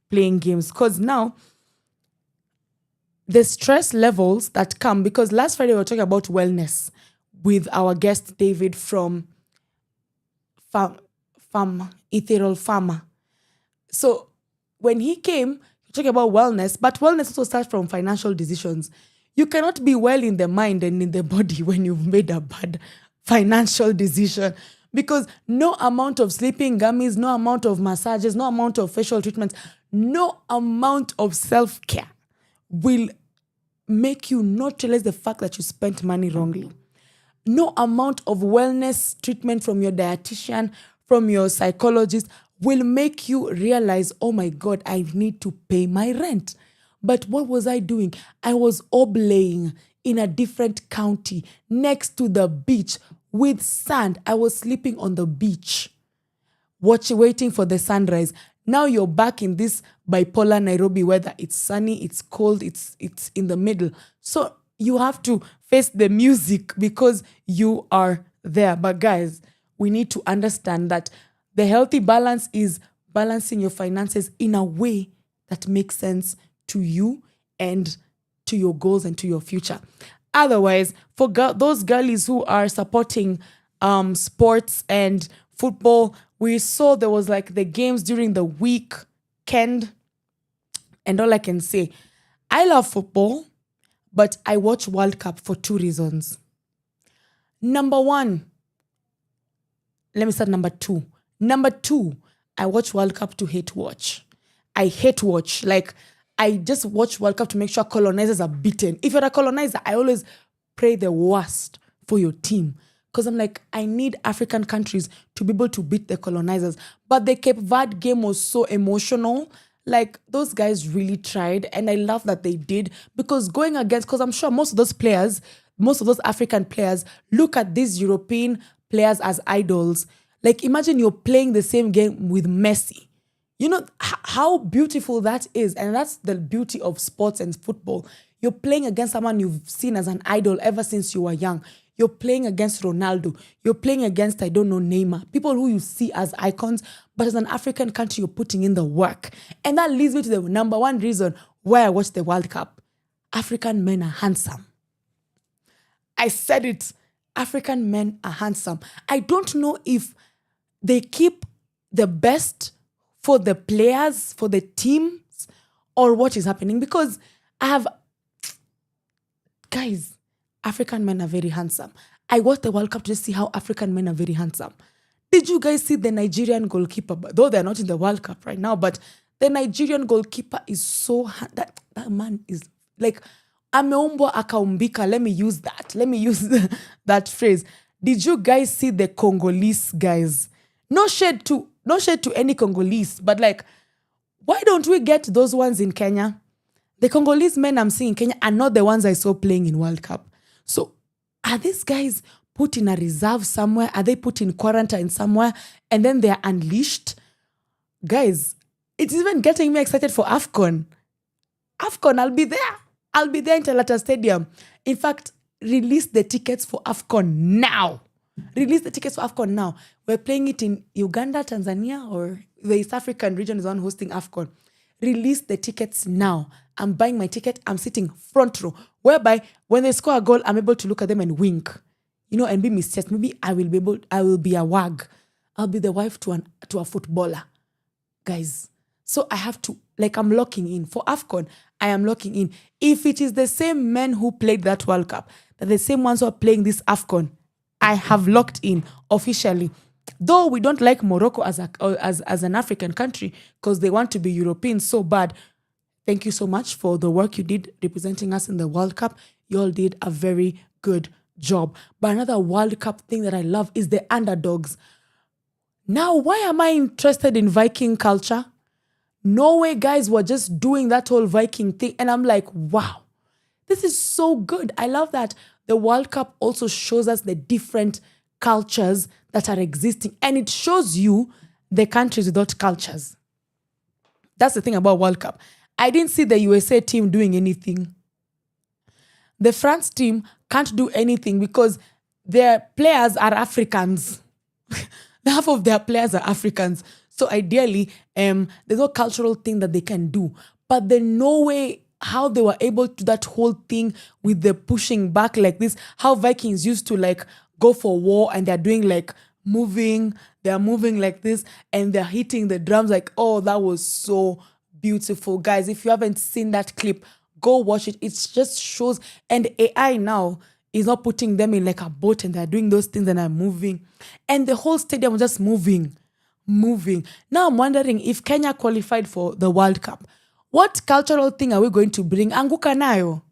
playing games. Because now, the stress levels that come, because last Friday we were talking about wellness with our guest David from Ethereal Farmer. So when he came, he talked about wellness, but wellness also starts from financial decisions. You cannot be well in the mind and in the body when you've made a bad financial decision, because no amount of sleeping gummies, no amount of massages, no amount of facial treatments, no amount of self-care will make you not realize the fact that you spent money wrongly. No amount of wellness treatment from your dietitian, from your psychologist will make you realize, oh my God, I need to pay my rent. But what was I doing? I was oblaying in a different county next to the beach with sand. I was sleeping on the beach, waiting for the sunrise. Now you're back in this bipolar Nairobi weather. It's sunny, it's cold, it's in the middle. So you have to face the music because you are there. But guys, we need to understand that the healthy balance is balancing your finances in a way that makes sense to you and to your goals and to your future. Otherwise, for those girlies who are supporting sports and football, we saw there was like the games during the weekend. And all I can say, I love football, but I watch World Cup for 2 reasons. Number 1, let me start number 2. Number 2, I watch World Cup to hate watch. I hate watch. Like, I just watch World Cup to make sure colonizers are beaten. If you're a colonizer, I always pray the worst for your team. Because I'm like, I need African countries to be able to beat the colonizers. But the Cape Verde game was so emotional. Like, those guys really tried. And I love that they did. Because going against, because I'm sure most of those players, most of those African players, look at these European players as idols. Like, imagine you're playing the same game with Messi. You know how beautiful that is. And that's the beauty of sports and football. You're playing against someone you've seen as an idol ever since you were young. You're playing against Ronaldo. You're playing against, I don't know, Neymar. People who you see as icons, but as an African country, you're putting in the work. And that leads me to the number 1 reason why I watch the World Cup. African men are handsome. I said it. African men are handsome. I don't know if they keep the best for the players, for the teams, or what is happening. Because guys, African men are very handsome. I watched the World Cup to just see how African men are very handsome. Did you guys see the Nigerian goalkeeper? Though they're not in the World Cup right now, but the Nigerian goalkeeper is so that man is like ameumbwa akaumbika. Let me use that. Let me use that phrase. Did you guys see the Congolese guys? No shade to any Congolese, but like, why don't we get those ones in Kenya? The Congolese men I'm seeing in Kenya are not the ones I saw playing in World Cup. So are these guys put in a reserve somewhere? Are they put in quarantine somewhere? And then they're unleashed? Guys, it's even getting me excited for AFCON. AFCON, I'll be there. I'll be there in Talata Stadium. In fact, release the tickets for AFCON now. Release the tickets for AFCON now. We're playing it in Uganda, Tanzania, or the East African region is on hosting AFCON. Release the tickets now. I'm buying my ticket. I'm sitting front row, whereby when they score a goal, I'm able to look at them and wink, and be mischievous. Maybe I will be a wag. I'll be the wife to a footballer, guys. So I have to, I'm locking in for AFCON. I am locking in. If it is the same men who played that World Cup, that the same ones who are playing this AFCON, I have locked in officially. Though we don't like Morocco as an African country because they want to be European so bad. Thank you so much for the work you did representing us in the World Cup. You all did a very good job. But another World Cup thing that I love is the underdogs. Now, why am I interested in Viking culture? Norway guys were just doing that whole Viking thing. And I'm like, wow, this is so good. I love that the World Cup also shows us the different cultures that are existing. And it shows you the countries without cultures. That's the thing about World Cup. I didn't see the USA team doing anything. The France team can't do anything because their players are Africans. Half of their players are Africans. So ideally, there's no cultural thing that they can do. But the Norway, how they were able to do that whole thing with the pushing back like this, how Vikings used to go for war and they're doing they're moving like this and they're hitting the drums oh, that was so beautiful. Guys, if you haven't seen that clip, go watch it. It just shows, and AI now is not putting them in a boat and they're doing those things and are moving. And the whole stadium was just moving. Now I'm wondering if Kenya qualified for the World Cup, what cultural thing are we going to bring? Anguka nayo?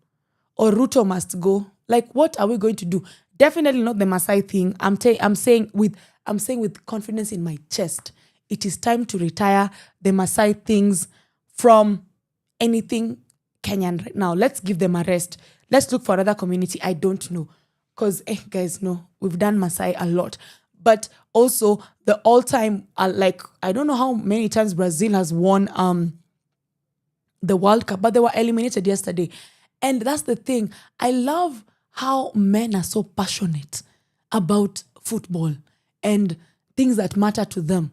or Ruto must go. Like, what are we going to do? Definitely not the Maasai thing. I'm saying with confidence in my chest, it is time to retire the Maasai things from anything Kenyan right now. Let's give them a rest. Let's look for another community. I don't know. Because, guys, no, we've done Maasai a lot. But also, the all-time, I don't know how many times Brazil has won the World Cup, but they were eliminated yesterday. And that's the thing. I love how men are so passionate about football and things that matter to them.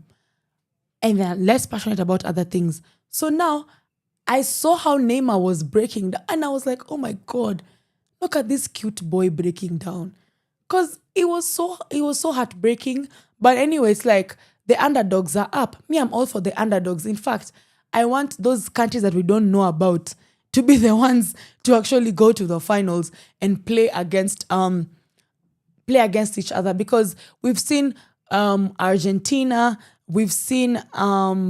And they're less passionate about other things. So now, I saw how Neymar was breaking down. And I was like, oh my God, look at this cute boy breaking down. Because it was so heartbreaking. But anyway, it's like the underdogs are up. Me, I'm all for the underdogs. In fact, I want those countries that we don't know about to be the ones to actually go to the finals and play against each other. Because we've seen Argentina, we've seen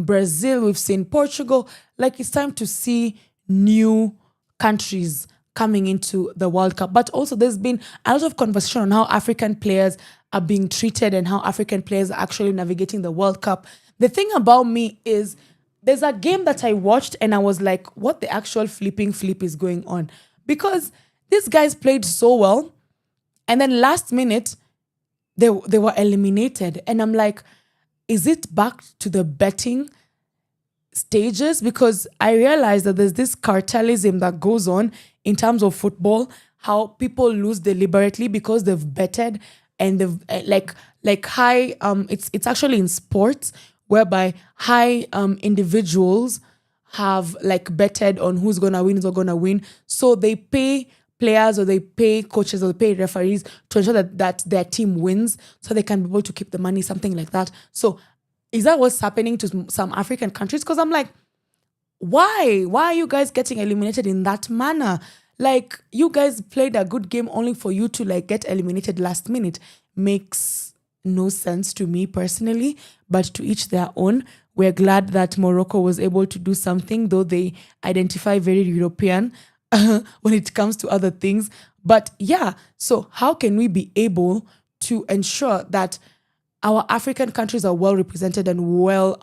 Brazil, we've seen Portugal. Like, it's time to see new countries coming into the World Cup. But also there's been a lot of conversation on how African players are being treated and how African players are actually navigating the World Cup. The thing about me is there's a game that I watched and I was like, what the actual flipping flip is going on? Because these guys played so well and then last minute they were eliminated. And I'm like, is it back to the betting stages? Because I realized that there's this cartelism that goes on in terms of football, how people lose deliberately because they've betted and they've like high it's actually in sports whereby high individuals have like betted on who's gonna win. So they pay players or they pay coaches or they pay referees to ensure that their team wins so they can be able to keep the money, something like that. So is that what's happening to some African countries? Because I'm like, why? Why are you guys getting eliminated in that manner? Like, you guys played a good game only for you to like get eliminated last minute. Makes no sense to me personally, but to each their own. We're glad that Morocco was able to do something, though they identify very European when it comes to other things. But yeah, so how can we be able to ensure that our African countries are well represented and well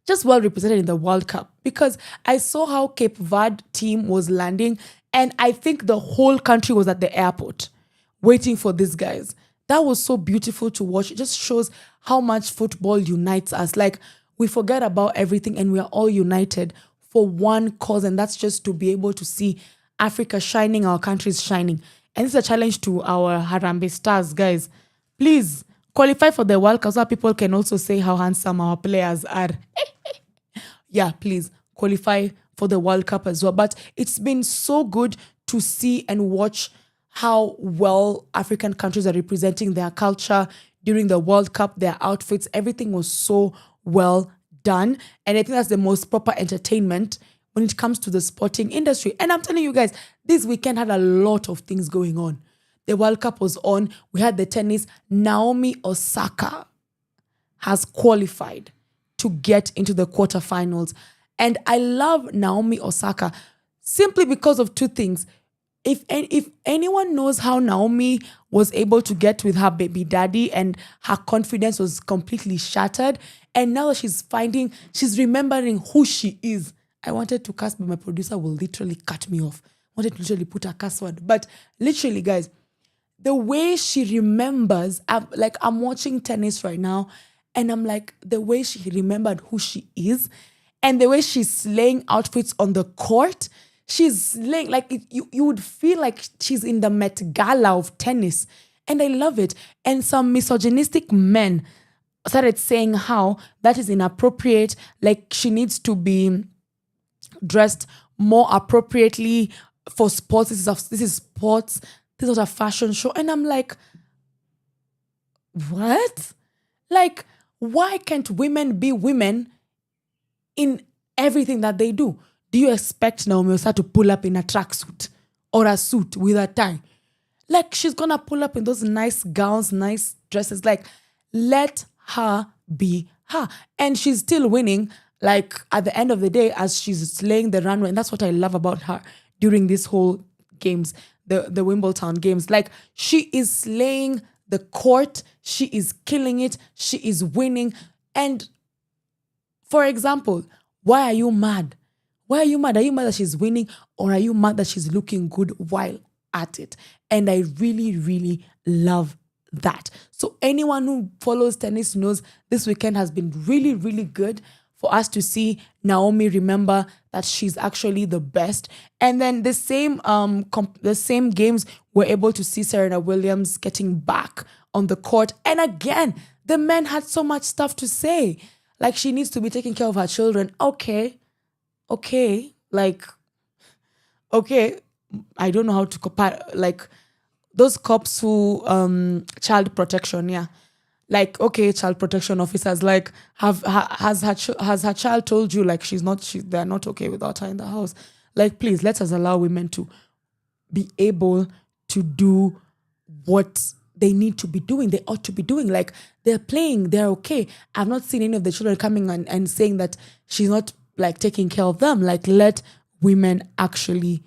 represented in the World Cup? Because I saw how Cape Verde team was landing and I think the whole country was at the airport waiting for these guys. That was so beautiful to watch. It just shows how much football unites us. Like, we forget about everything and we are all united for one cause, and that's just to be able to see Africa shining, our countries shining. And this is a challenge to our Harambee Stars, guys. Please qualify for the World Cup so people can also say how handsome our players are. Yeah, please qualify for the World Cup as well. But it's been so good to see and watch how well African countries are representing their culture during the World Cup, their outfits. Everything was so well done. And I think that's the most proper entertainment when it comes to the sporting industry. And I'm telling you guys, this weekend had a lot of things going on. The World Cup was on. We had the tennis. Naomi Osaka has qualified to get into the quarterfinals. And I love Naomi Osaka simply because of two things. If anyone knows how Naomi was able to get with her baby daddy and her confidence was completely shattered, and now she's remembering who she is. I wanted to curse, but my producer will literally cut me off. I wanted to literally put a curse word. But literally, guys, the way she remembers, I'm watching tennis right now, and I'm like, the way she remembered who she is, and the way she's slaying outfits on the court, she's slaying, like you would feel like she's in the Met Gala of tennis. And I love it. And some misogynistic men started saying how that is inappropriate, like she needs to be dressed more appropriately for sports. This is sports. This is not a fashion show. And I'm like, what? Like, why can't women be women in everything that they do? Do you expect Naomi Osaka to pull up in a tracksuit or a suit with a tie? Like, she's gonna pull up in those nice gowns, nice dresses. Like, let her be her. And she's still winning, like, at the end of the day, as she's slaying the runway. And that's what I love about her during this whole games, the Wimbledon games. Like, she is slaying the court. She is killing it. She is winning. And for example, why are you mad? Why are you mad? Are you mad that she's winning, or are you mad that she's looking good while at it? And I really, really love that. So anyone who follows tennis knows this weekend has been really, really good for us to see Naomi remember that she's actually the best. And then the same games, we're able to see Serena Williams getting back on the court. And again, the men had so much stuff to say. Like, she needs to be taking care of her children. Okay. I don't know how to compare, like, those cops who child protection, yeah. Like, okay, child protection officers, like, has her child told you, like, they're not okay without her in the house? Like, please, let us allow women to be able to do what they need to be doing. They ought to be doing. Like, they're playing, they're okay. I've not seen any of the children coming and saying that she's not, like, taking care of them. Like, let women actually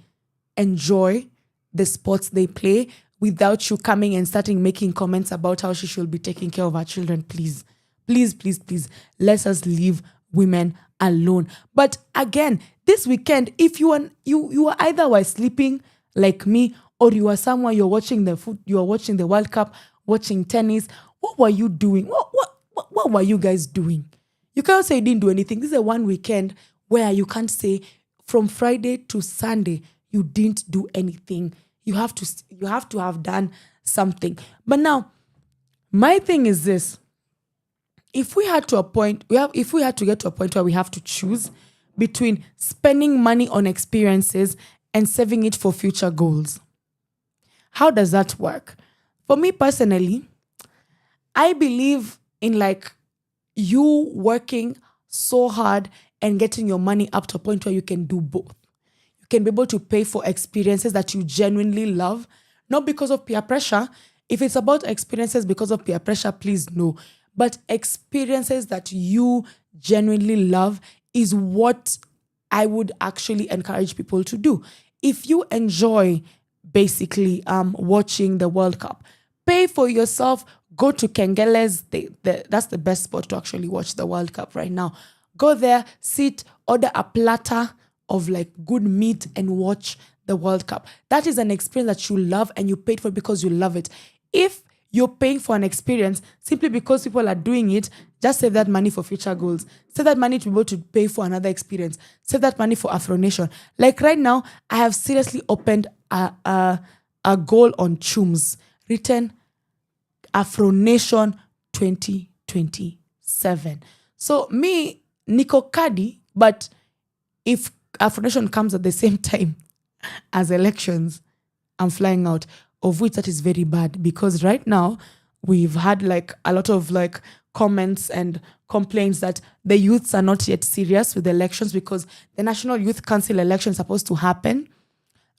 enjoy the sports they play without you coming and starting making comments about how she should be taking care of her children. Please, let us leave women alone. But again, this weekend, if you are either were sleeping like me, or you are somewhere, you are watching the World Cup, watching tennis, what were you doing? What were you guys doing? You can't say you didn't do anything. This is a one weekend where you can't say from Friday to Sunday you didn't do anything. You have to have done something. But now, my thing is this: if we had to get to a point where we have to choose between spending money on experiences and saving it for future goals, how does that work? For me personally, I believe in, like, you working so hard and getting your money up to a point where you can do both. You can be able to pay for experiences that you genuinely love, not because of peer pressure. If it's about experiences because of peer pressure, please no. But experiences that you genuinely love is what I would actually encourage people to do. If you enjoy basically watching the World Cup, pay for yourself, go to Kengele's. That's the best spot to actually watch the World Cup right now. Go there, sit, order a platter of, like, good meat and watch the World Cup. That is an experience that you love and you paid for because you love it. If you're paying for an experience simply because people are doing it, just save that money for future goals. Save that money to be able to pay for another experience. Save that money for Afro Nation. Like, right now, I have seriously opened a goal on Chums, written Afro Nation 2027. So me, Nico Kadi, but if Afro Nation comes at the same time as elections, I'm flying out, of which that is very bad, because right now we've had, like, a lot of, like, comments and complaints that the youths are not yet serious with the elections, because the National Youth Council election is supposed to happen,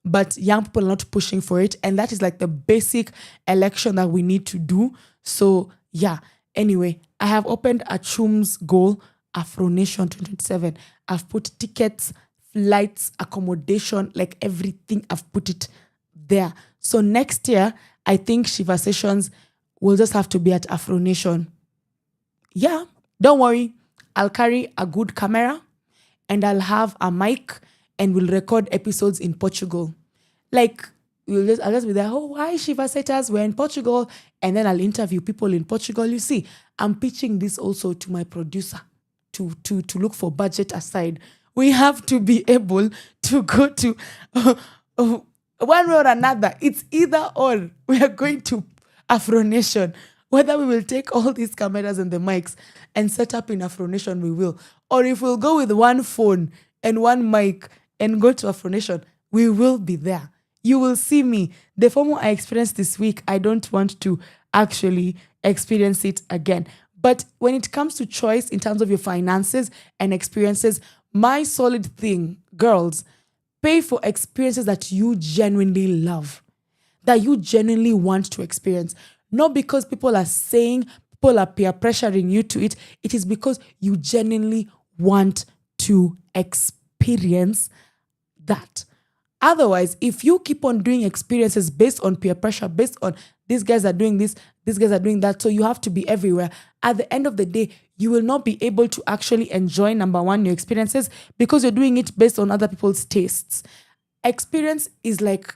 but young people are not pushing for it. And that is, like, the basic election that we need to do. So yeah, anyway, I have opened a Chums goal, Afro Nation 2027. I've put tickets, flights, accommodation, like, everything. I've put it there. So next year, I think Sheversations will just have to be at Afro Nation. Yeah, don't worry. I'll carry a good camera and I'll have a mic and we'll record episodes in Portugal. Like, I'll just be there, oh, hi, Sheversations, we're in Portugal. And then I'll interview people in Portugal. You see, I'm pitching this also to my producer to look for budget aside. We have to be able to go to one way or another. It's either or. We are going to Afro Nation. Whether we will take all these cameras and the mics and set up in Afro Nation, we will. Or if we'll go with one phone and one mic and go to Afro Nation, we will be there. You will see me. The FOMO I experienced this week, I don't want to actually experience it again. But when it comes to choice in terms of your finances and experiences, my solid thing, girls, pay for experiences that you genuinely love, that you genuinely want to experience. Not because people are saying, people are peer pressuring you to it. It is because you genuinely want to experience that. Otherwise, if you keep on doing experiences based on peer pressure, based on these guys are doing this, these guys are doing that, so you have to be everywhere, at the end of the day, you will not be able to actually enjoy, number one, your experiences, because you're doing it based on other people's tastes. Experience is like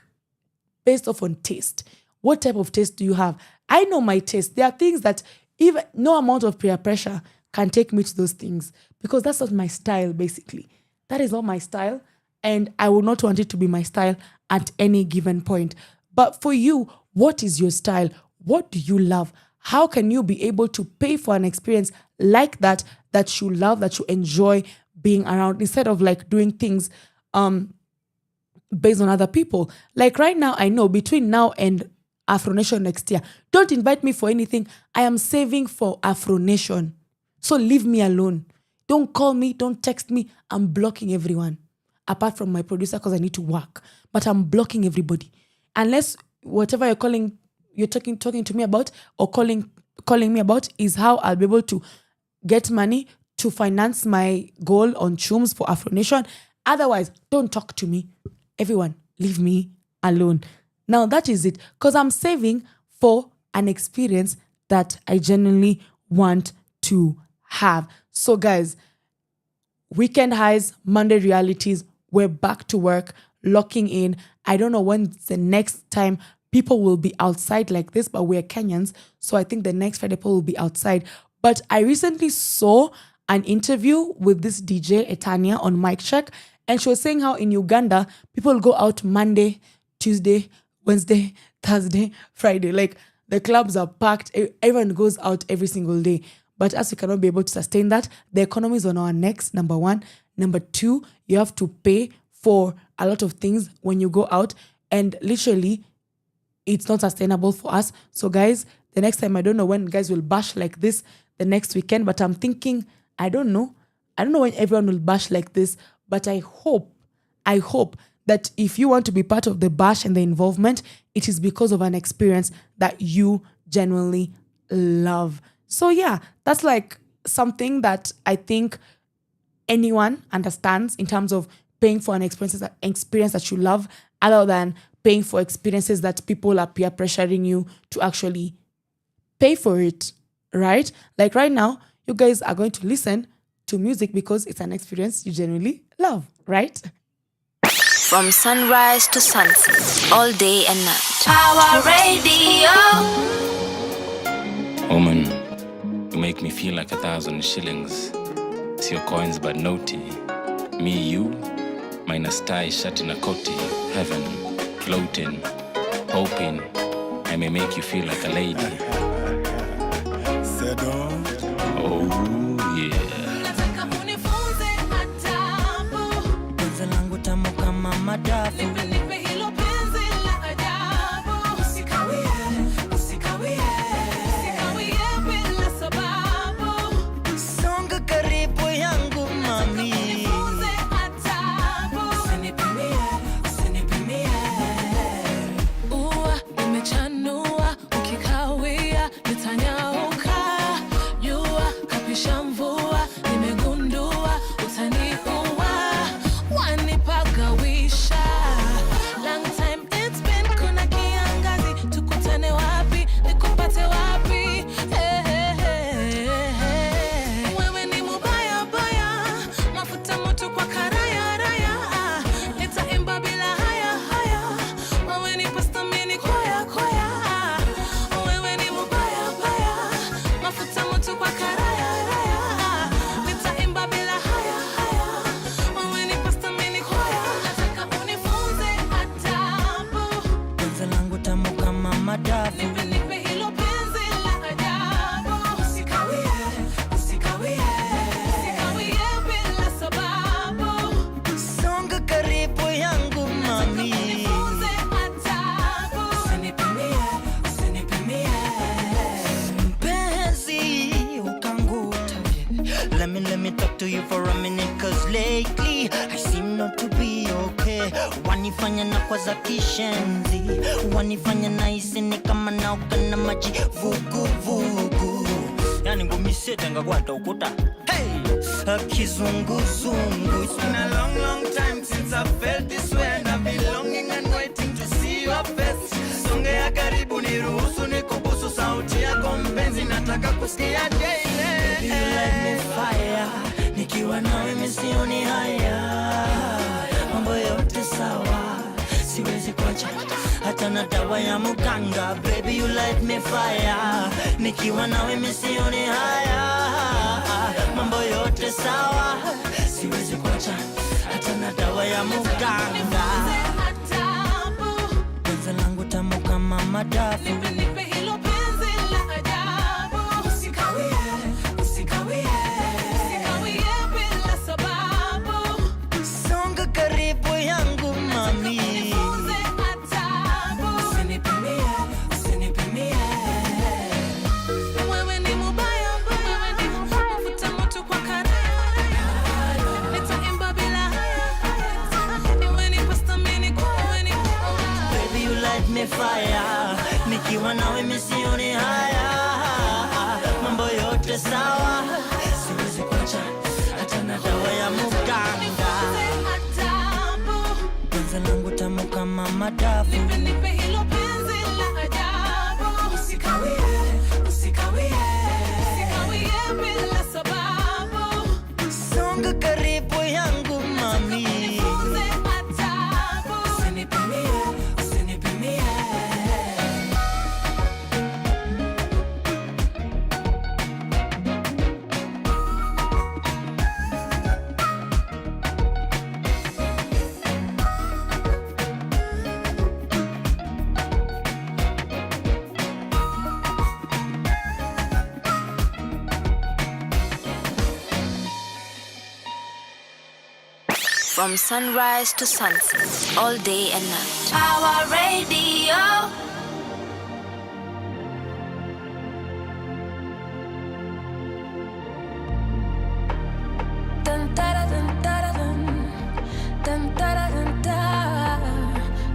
based off on taste. What type of taste do you have? I know my taste. There are things that even no amount of peer pressure can take me to those things, because that's not my style, basically. That is not my style, and I will not want it to be my style at any given point. But for you, what is your style? What do you love? How can you be able to pay for an experience like that you love, that you enjoy being around, instead of like doing things based on other people? Like right now, I know between now and Afro Nation next year, don't invite me for anything. I am saving for Afro Nation. So leave me alone. Don't call me, don't text me. I'm blocking everyone. Apart from my producer, because I need to work. But I'm blocking everybody. Unless whatever you're talking to me about, or calling me about, is how I'll be able to get money to finance my goal on Chums for Afro Nation. Otherwise, don't talk to me. Everyone, leave me alone. Now that is it. Because I'm saving for an experience that I genuinely want to have. So guys, weekend highs, Monday realities, we're back to work, locking in. I don't know when the next time people will be outside like this, but we're Kenyans, so I think the next Friday people will be outside. But I recently saw an interview with this DJ, Etania, on Mic Check, and she was saying how in Uganda, people go out Monday, Tuesday, Wednesday, Thursday, Friday. Like, the clubs are packed, everyone goes out every single day. But as we cannot be able to sustain that, the economy is on our necks, number one. Number two, you have to pay for a lot of things when you go out, and literally, it's not sustainable for us. So guys, the next time, I don't know when guys will bash like this the next weekend, but I'm thinking, I don't know when everyone will bash like this, but I hope that if you want to be part of the bash and the involvement, it is because of an experience that you genuinely love. So yeah, that's like something that I think anyone understands in terms of paying for an experience that you love, other than paying for experiences that people are peer pressuring you to actually pay for it, right? Like right now, you guys are going to listen to music because it's an experience you genuinely love, right? From sunrise to sunset, all day and night. Power Radio. Woman, you make me feel like 1,000 shillings. See your coins but naughty. Me, you, minus tie, shut in a coty. Heaven, floating, hoping I may make you feel like a lady. Oh yeah. Let me talk to you for a minute, cause lately I seem not to be okay. Wanifanya na kwa za kishenzi, wanifanya na isini kama nauka na maji vugu vugu. Yani ngumisete nga kwata ukuta. Hey! Kizungu zungu. It's been a long time since I felt this way, and I belong. nataka kusikia daily. Baby, you light me fire. Nikiwa nawe misioni haya. Mambo yote sawa, siwezi kuacha hata na dawa ya muganga. Baby, you light me fire. Nikiwa nawe misioni haya. Mambo yote sawa, siwezi kuacha hata na dawa ya muganga. Penzi langu tamu kama madafu. Nipe hilo penzi la ajabu. Usikawie, usikawie, usikawie bila sababu. Songa karibu yangu mami. Nifunze adabu. Usinipimie, usinipimie. Wewe ni mubaya, wewe ni mafuta moto kwa karaya. Nitaimba bila haya. Wewe ni pasta mini kwa wewe ni. Baby, you light me fire. Nikiwa nawe misioni haya. Mambo yote sawa, siwezi kuacha hata na dawa ya muganga. Penzi langu tamu kama madafu. Nipe hilo penzi la ajabu. Usikawie, usikawie, usikawie bila sababu. Songa karibu yangu mami. Nifunze adabu. Usinipimie, usinipimie. From sunrise to sunset, all day and night. Our radio. Dun da da dun da da dun. Dun da da dun da.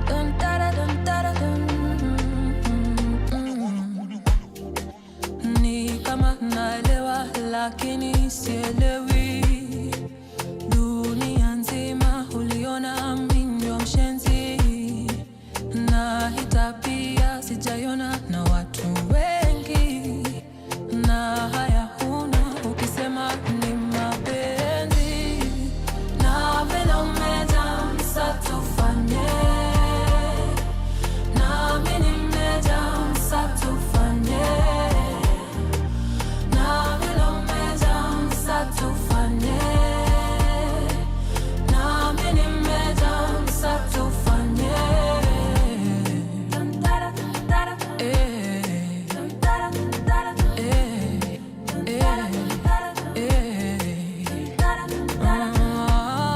Dun da da dun da da dun. Ni kama naelewa lakini sielewi. Dunia nzima uliona mimi ndio mshenzi. Na hii tabia sijaiona na watu wengi. Na haya huna ukisema ni mapenzi. Na vile umejamsa tufanye. Na mimi nimejamsa tufanye. Na vile umejamsa tufanye. Na mimi nimejamsa tufanye. Dun da da da da. Dun da da da da. Dun da da da da. Dun da da da da.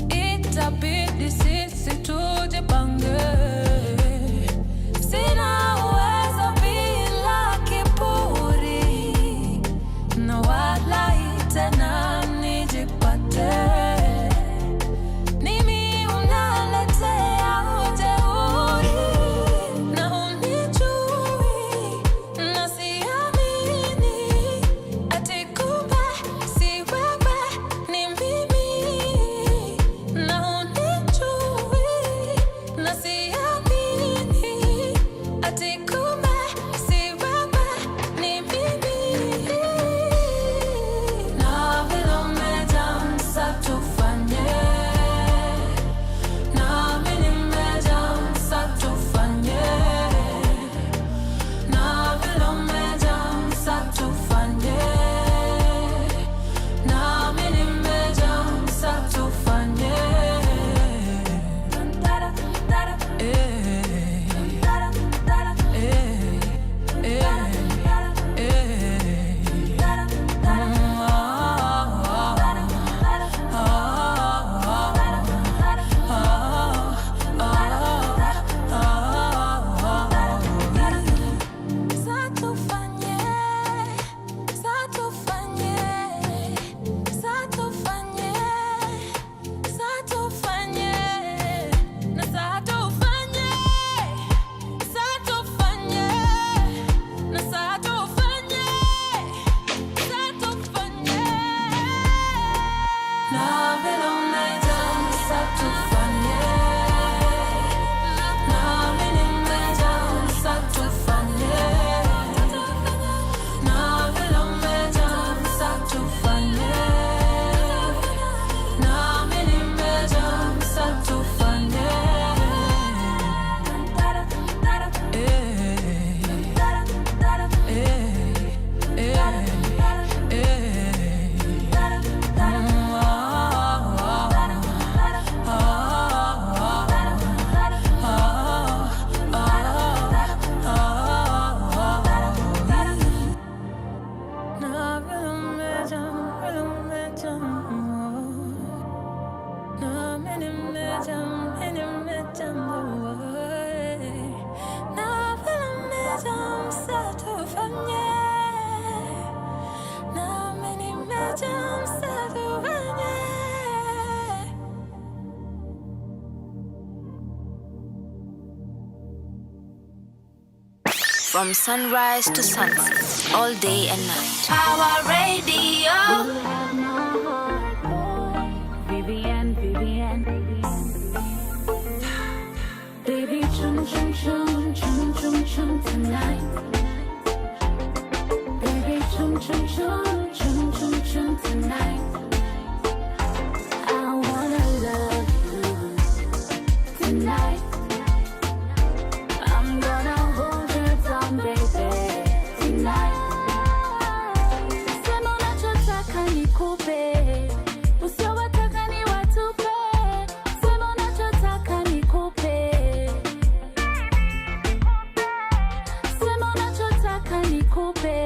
Itabidi sisi tujipange. Sina uwezo bila kiburi. Na wala tena nijipate. Mimi unaletea ujeuri. Na unijui. Na siamini. Ati kumbe si wewe ni mimi. Na unijui. Na siamini. Ati kumbe si wewe ni mimi. Na vile umejamsa tufanye. Na mimi nimejamsa tufanye. Na vile umejamsa tufanye. Na mimi nimejamsa tufanye. Dun da da da da. Dun da da da da. From sunrise to sunset, all day and night. Power Radio. Vivian, baby, chum chum chum chum chum chum tonight. Baby, chum chum chum chum chum chum tonight. I wanna love you tonight. I'm gonna hold you down, baby, tonight. Sema unachotaka nikupe, usiowataka ni watupe. Sema unachotaka nikupe, sema unachotaka nikupe,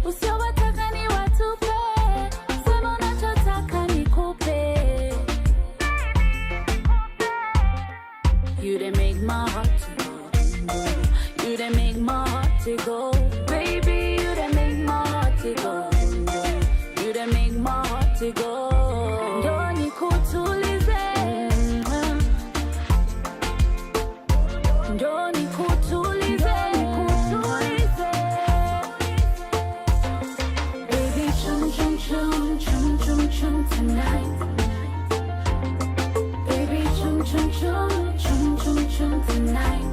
usiowataka ni watupe. Sema unachotaka nikupe. You done make my heart to go. You done make my heart to go. Baby, you done make my heart to go. You done make my heart to go. Ndo nikutulize. Ndo nikutulize. Baby, chum chum chum chum chum chum tonight. Baby, chum chum chum chum chum chum tonight.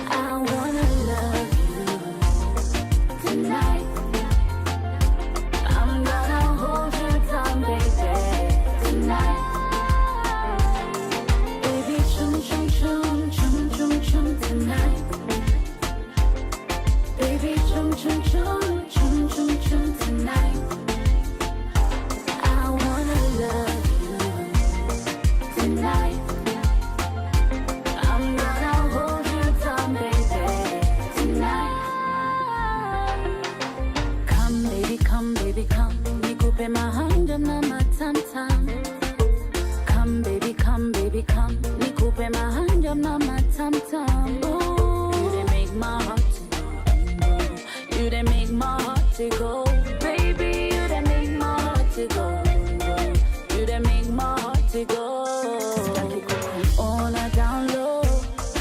I wanna love you tonight. I'm gonna hold you down, baby, tonight. Baby, chum chum chum chum chum chum tonight. Baby, chum chum chum chum chum chum tonight. I wanna love you tonight. I'm gonna hold you down, baby, tonight. Come, baby, come. Nikupe mahanja na matamtam. Come, baby, come. Nikupe mahanja na matamtam. Ooh, you done make my heart to go. You done make my heart to go. Baby, you done make my heart to go. You done make my heart to go. Staki kukuona down low.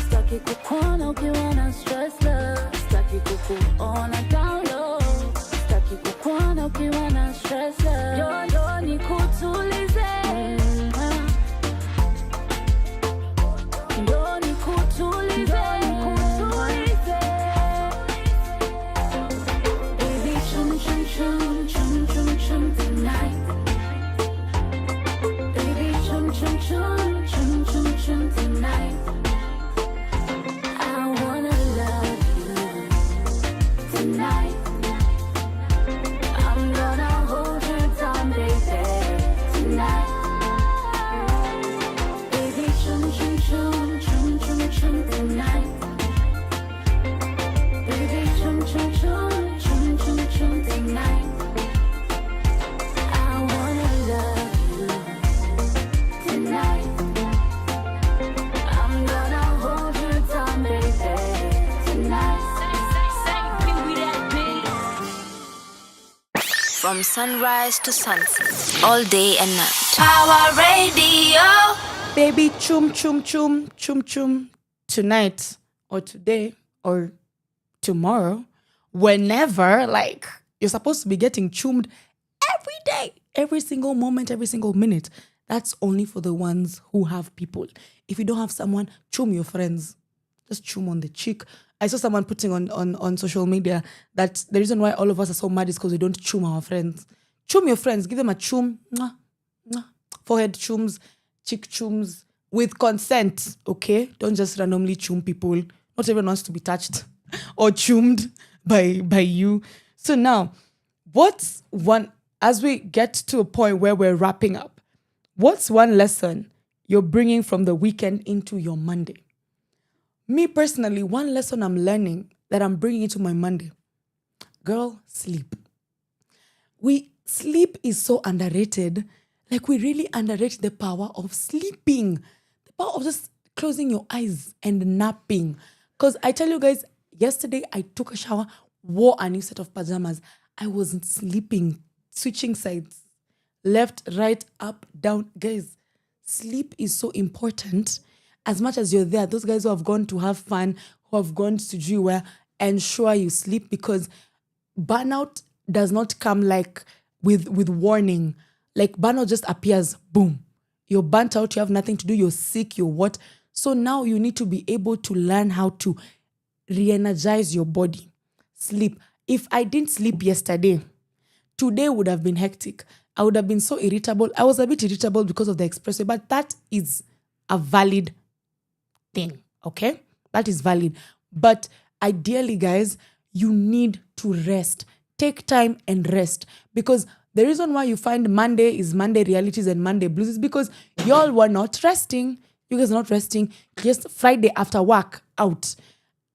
Staki kukuona ukiwa na stress love. Staki kukuona down low. Staki kukuona ukiwa na stress love. Ndo nikutulize. Ndo nikutulize. Baby, chum chum chum chum chum chum tonight. Baby, chum chum chum chum chum chum tonight. I wanna love you tonight. I'm gonna hold you down, baby, tonight. Baby, chum chum chum chum chum chum tonight. Baby, chum chum chum chum chum chum tonight. I wanna love you tonight. I'm gonna hold you down, baby, tonight. From sunrise to sunset, all day and night. Power Radio. Baby, chum chum chum chum chum tonight or today or tomorrow, whenever, like, you're supposed to be getting chummed every day, every single moment, every single minute. That's only for the ones who have people. If you don't have someone, chum your friends. Just chum on the cheek. I saw someone putting on social media that the reason why all of us are so mad is because we don't chum our friends. Chum your friends. Give them a chum. Mwah, mwah. Forehead chums, cheek chums, with consent, okay? Don't just randomly chum people. Not everyone wants to be touched or chummed by you. So now, what's one, as we get to a point where we're wrapping up, what's one lesson you're bringing from the weekend into your Monday? Me personally, one lesson I'm learning that I'm bringing into my Monday. Girl, sleep. Sleep is so underrated. Like, we really underrate the power of sleeping. The power of just closing your eyes and napping. Because I tell you guys, yesterday I took a shower, wore a new set of pajamas. I wasn't sleeping, switching sides. Left, right, up, down. Guys, sleep is so important. As much as you're there, those guys who have gone to have fun, who have gone to do where, ensure you sleep, because burnout does not come like with warning. Like burnout just appears, boom. You're burnt out, you have nothing to do, you're sick, you're what. So now you need to be able to learn how to re-energize your body. Sleep. If I didn't sleep yesterday, today would have been hectic. I would have been so irritable. I was a bit irritable because of the espresso, but that is a valid thing, okay? That is valid. But ideally, guys, you need to rest. Take time and rest, because the reason why you find Monday is Monday realities and Monday blues is because y'all were not resting. You guys are not resting. Just Friday after work, out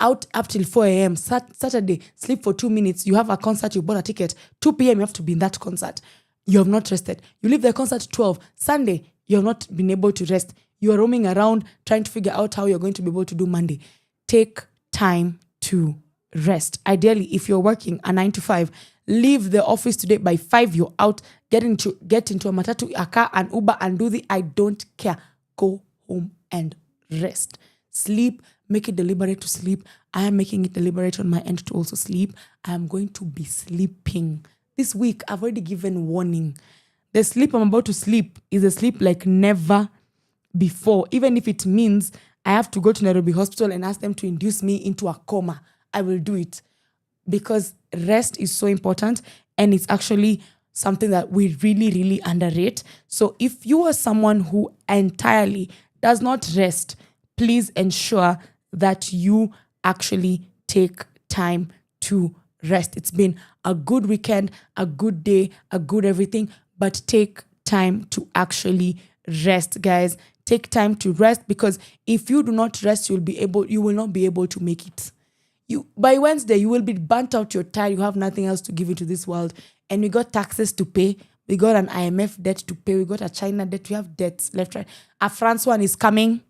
up till 4 a.m. Saturday, sleep for 2 minutes. You have a concert, you bought a ticket. 2 p.m. you have to be in that concert. You have not rested. You leave the concert 12. Sunday, you have not been able to rest. You are roaming around trying to figure out how you're going to be able to do Monday. Take time to rest. Ideally, if you're working a 9 to 5, leave the office today by 5. You're out. Get into a matatu, a car, an Uber, and do the I don't care. Go home and rest. Sleep. Make it deliberate to sleep. I am making it deliberate on my end to also sleep. I am going to be sleeping. This week, I've already given warning. The sleep I'm about to sleep is a sleep like never before. Even if it means I have to go to Nairobi Hospital and ask them to induce me into a coma, I will do it. Because rest is so important, and it's actually something that we really, really underrate. So if you are someone who entirely does not rest, please ensure that you actually take time to rest. It's been a good weekend, a good day, a good everything, but take time to actually rest, guys. Take time to rest, because if you do not rest, you will not be able to make it. By Wednesday, you will be burnt out, you're tired, you have nothing else to give into this world. And we got taxes to pay. We got an IMF debt to pay. We got a China debt. We have debts left, right. A France one is coming.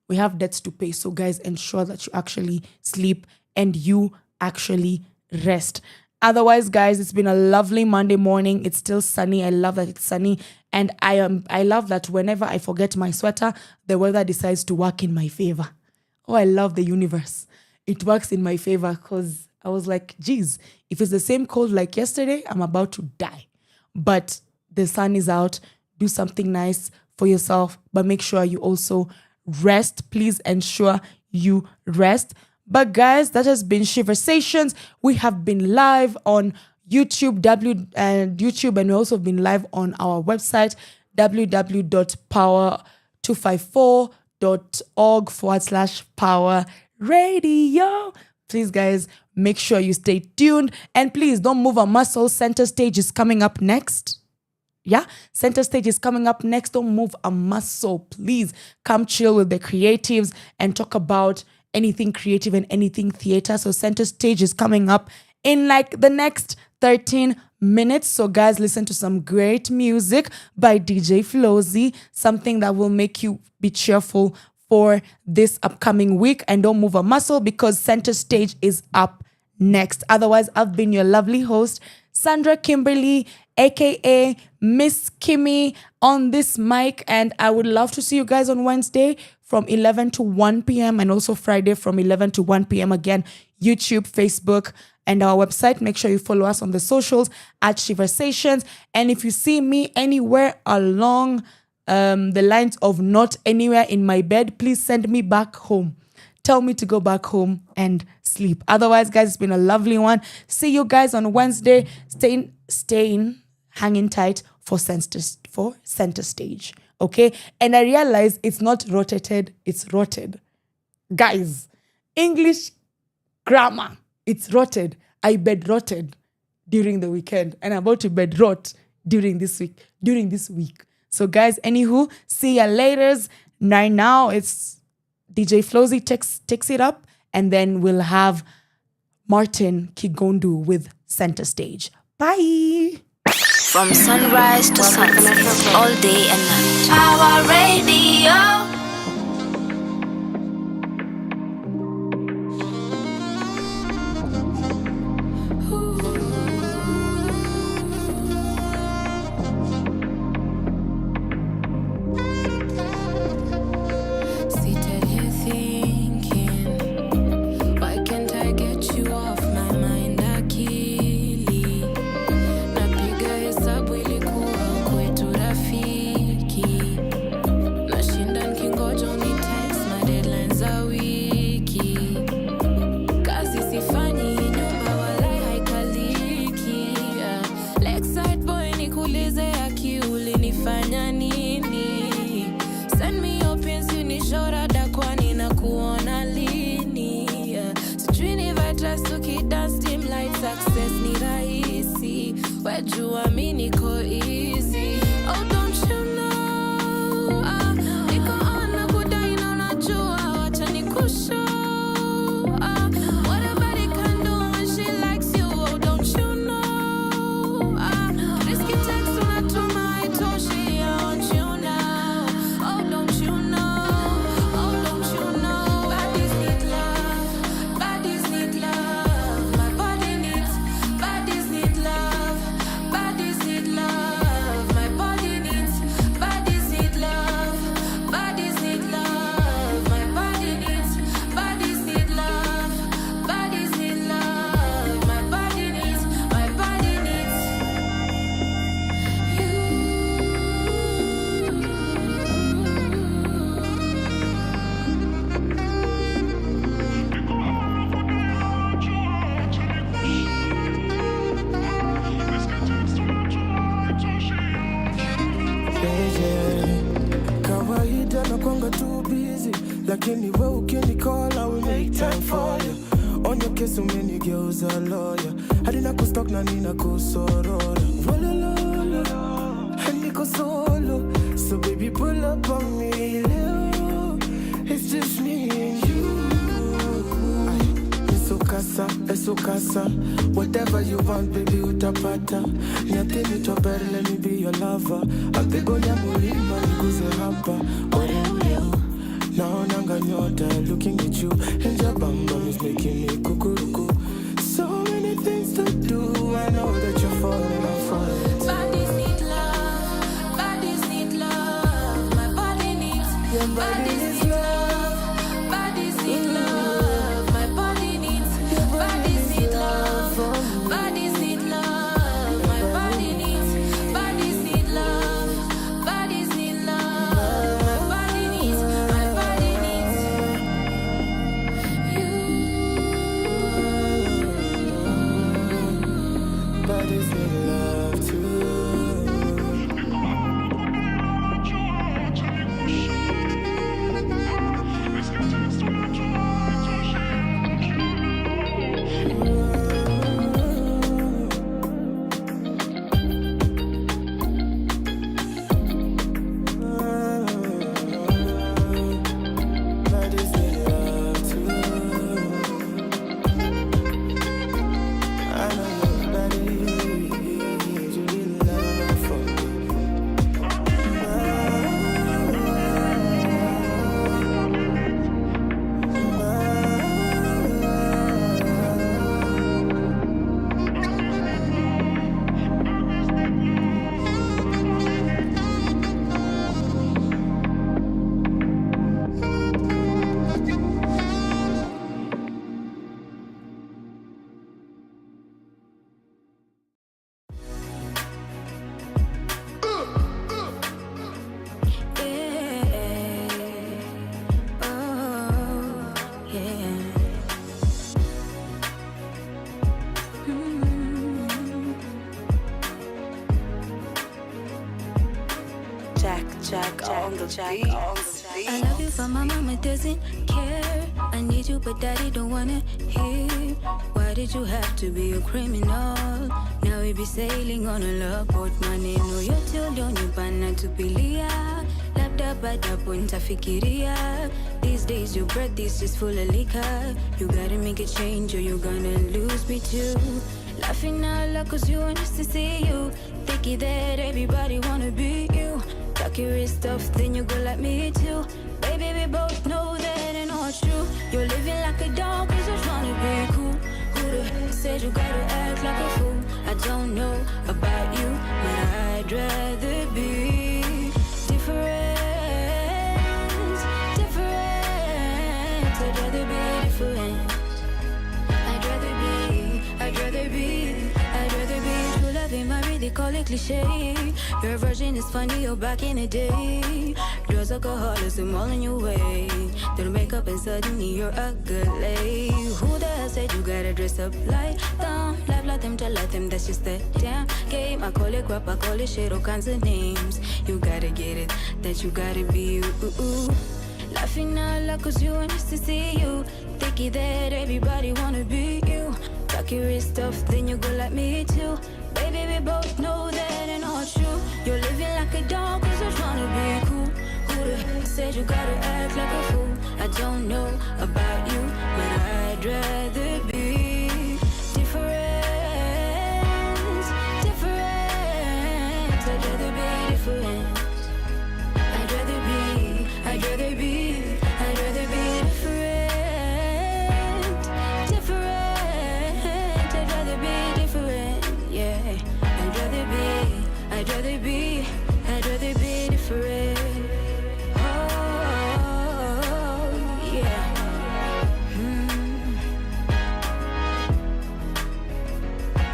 We have debts to pay. So guys, ensure that you actually sleep and you actually rest. Otherwise, guys, it's been a lovely Monday morning. It's still sunny. I love that it's sunny. And I love that whenever I forget my sweater, the weather decides to work in my favor. Oh, I love the universe. It works in my favor, because I was like, geez, if it's the same cold like yesterday, I'm about to die. But the sun is out. Do something nice for yourself, but make sure you also rest. Please ensure you rest. But guys, that has been Sheversations. We have been live on YouTube, and we also been live on our website, www.power254.org/power radio. Please, guys, make sure you stay tuned, and please don't move a muscle. Center stage is coming up next. Yeah, center stage is coming up next. Don't move a muscle. Please come chill with the creatives and talk about anything creative and anything theater. So center stage is coming up in like the next 13 minutes. So guys, listen to some great music by DJ Flozz, something that will make you be cheerful for this upcoming week. And don't move a muscle, because center stage is up next. Otherwise, I've been your lovely host, Sandra Kimberly, aka Miss Kimmy, on this mic, and I would love to see you guys on Wednesday from 11 to 1 p.m. and also Friday from 11 to 1 p.m. Again, YouTube, Facebook, and our website. Make sure you follow us on the socials at Sheversations. And if you see me anywhere along the lines of not anywhere in my bed, please send me back home. Tell me to go back home and sleep. Otherwise, guys, it's been a lovely one. See you guys on Wednesday. Staying, hanging tight for center stage. Okay? And I realize it's not rotated, it's rotted. Guys, English grammar, it's rotted. I bed rotted during the weekend, and I'm about to bed rot during this week. So guys, anywho, see ya later. Right now, it's DJ Flozz takes it up, and then we'll have Martin Kigondu with Center Stage. Bye. From sunrise to sunset, all day and night. Power Radio. Seated here thinking, crucial. What a body can do when she likes you, oh, don't you know? Risky text on a trauma, I told she, I want you now. Oh, don't you know? Oh, don't you know? Bodies need love, bodies need love. My body needs, bodies need love, bodies need love. My body needs, bodies need love, bodies need love. My body needs, bodies need love, bodies need love. My body needs, my body needs Kawaida na kwanga too busy, lakini we ukinicall I will make time for you. On your case umenigeuza lawyer, hadi na kustock na nina kusorora. Walala, niko solo, so baby pull up on me leo. It's just me and you. Eso casa, whatever you want, baby, utapata. Niatini tobere, let me be your lover. Apegonya mulima, niguze hapa. Oreo, naonanga nyota, looking at you. And your bam bam is making me kukuruku. So many things to do, I know that you're falling, I'm falling. Bodies need love, bodies need love. My body needs, Your body bodies needs need love, bodies need love. My body needs, bodies need love, bodies need love. My body needs, bodies need love, bodies need love. My body needs, my body needs you. Bodies need love too. Bodies need love too. I know your body, you need love from Jack on the beats. I love you, but my mama doesn't care. I need you, but daddy don't wanna hear. Why did you have to be a criminal? Now we be sailing on a love boat, money. No, you're till don't you banana to pilia. Labda bada punta fikiria. These days your breath is just full of liquor. You gotta make a change or you're gonna lose me too. Laughing out loud cause you want us to see you. Thinking that everybody wanna be you. Tuck your wrist off, then you go like me too. Baby, we both know that ain't not true. You're living like a dog cause you're trying to be cool. Who the heck said you gotta act like a fool? I don't know about you, but I'd rather be different. I'd rather be different. I'd rather be true loving, Marie, they call it cliche. Your version is funny, you're back in the day. Girls, alcoholics, I'm all in your way. Don't make up and suddenly you're ugly. Who the hell said you gotta dress up like them? Life like them, tell like them, that's just the damn game. I call it crap, I call it shit, all kinds of names. You gotta get it, that you gotta be you. Laughing out loud cause you want us to see you. Thinking that everybody wanna be you. Tuck your wrist off, then you go like me too. Baby, we both know that ain't not true. You're living like a dog cause you're trying to be cool. Who the heck said you gotta act like a fool? I don't know about you, but I'd rather be different, different. I'd rather be different. I'd rather be different, different. I'd rather be different, yeah. I'd rather be different. Oh, yeah.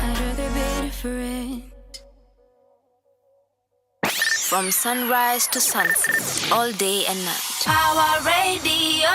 I'd rather be different. From sunrise to sunset, all day and night. Our radio.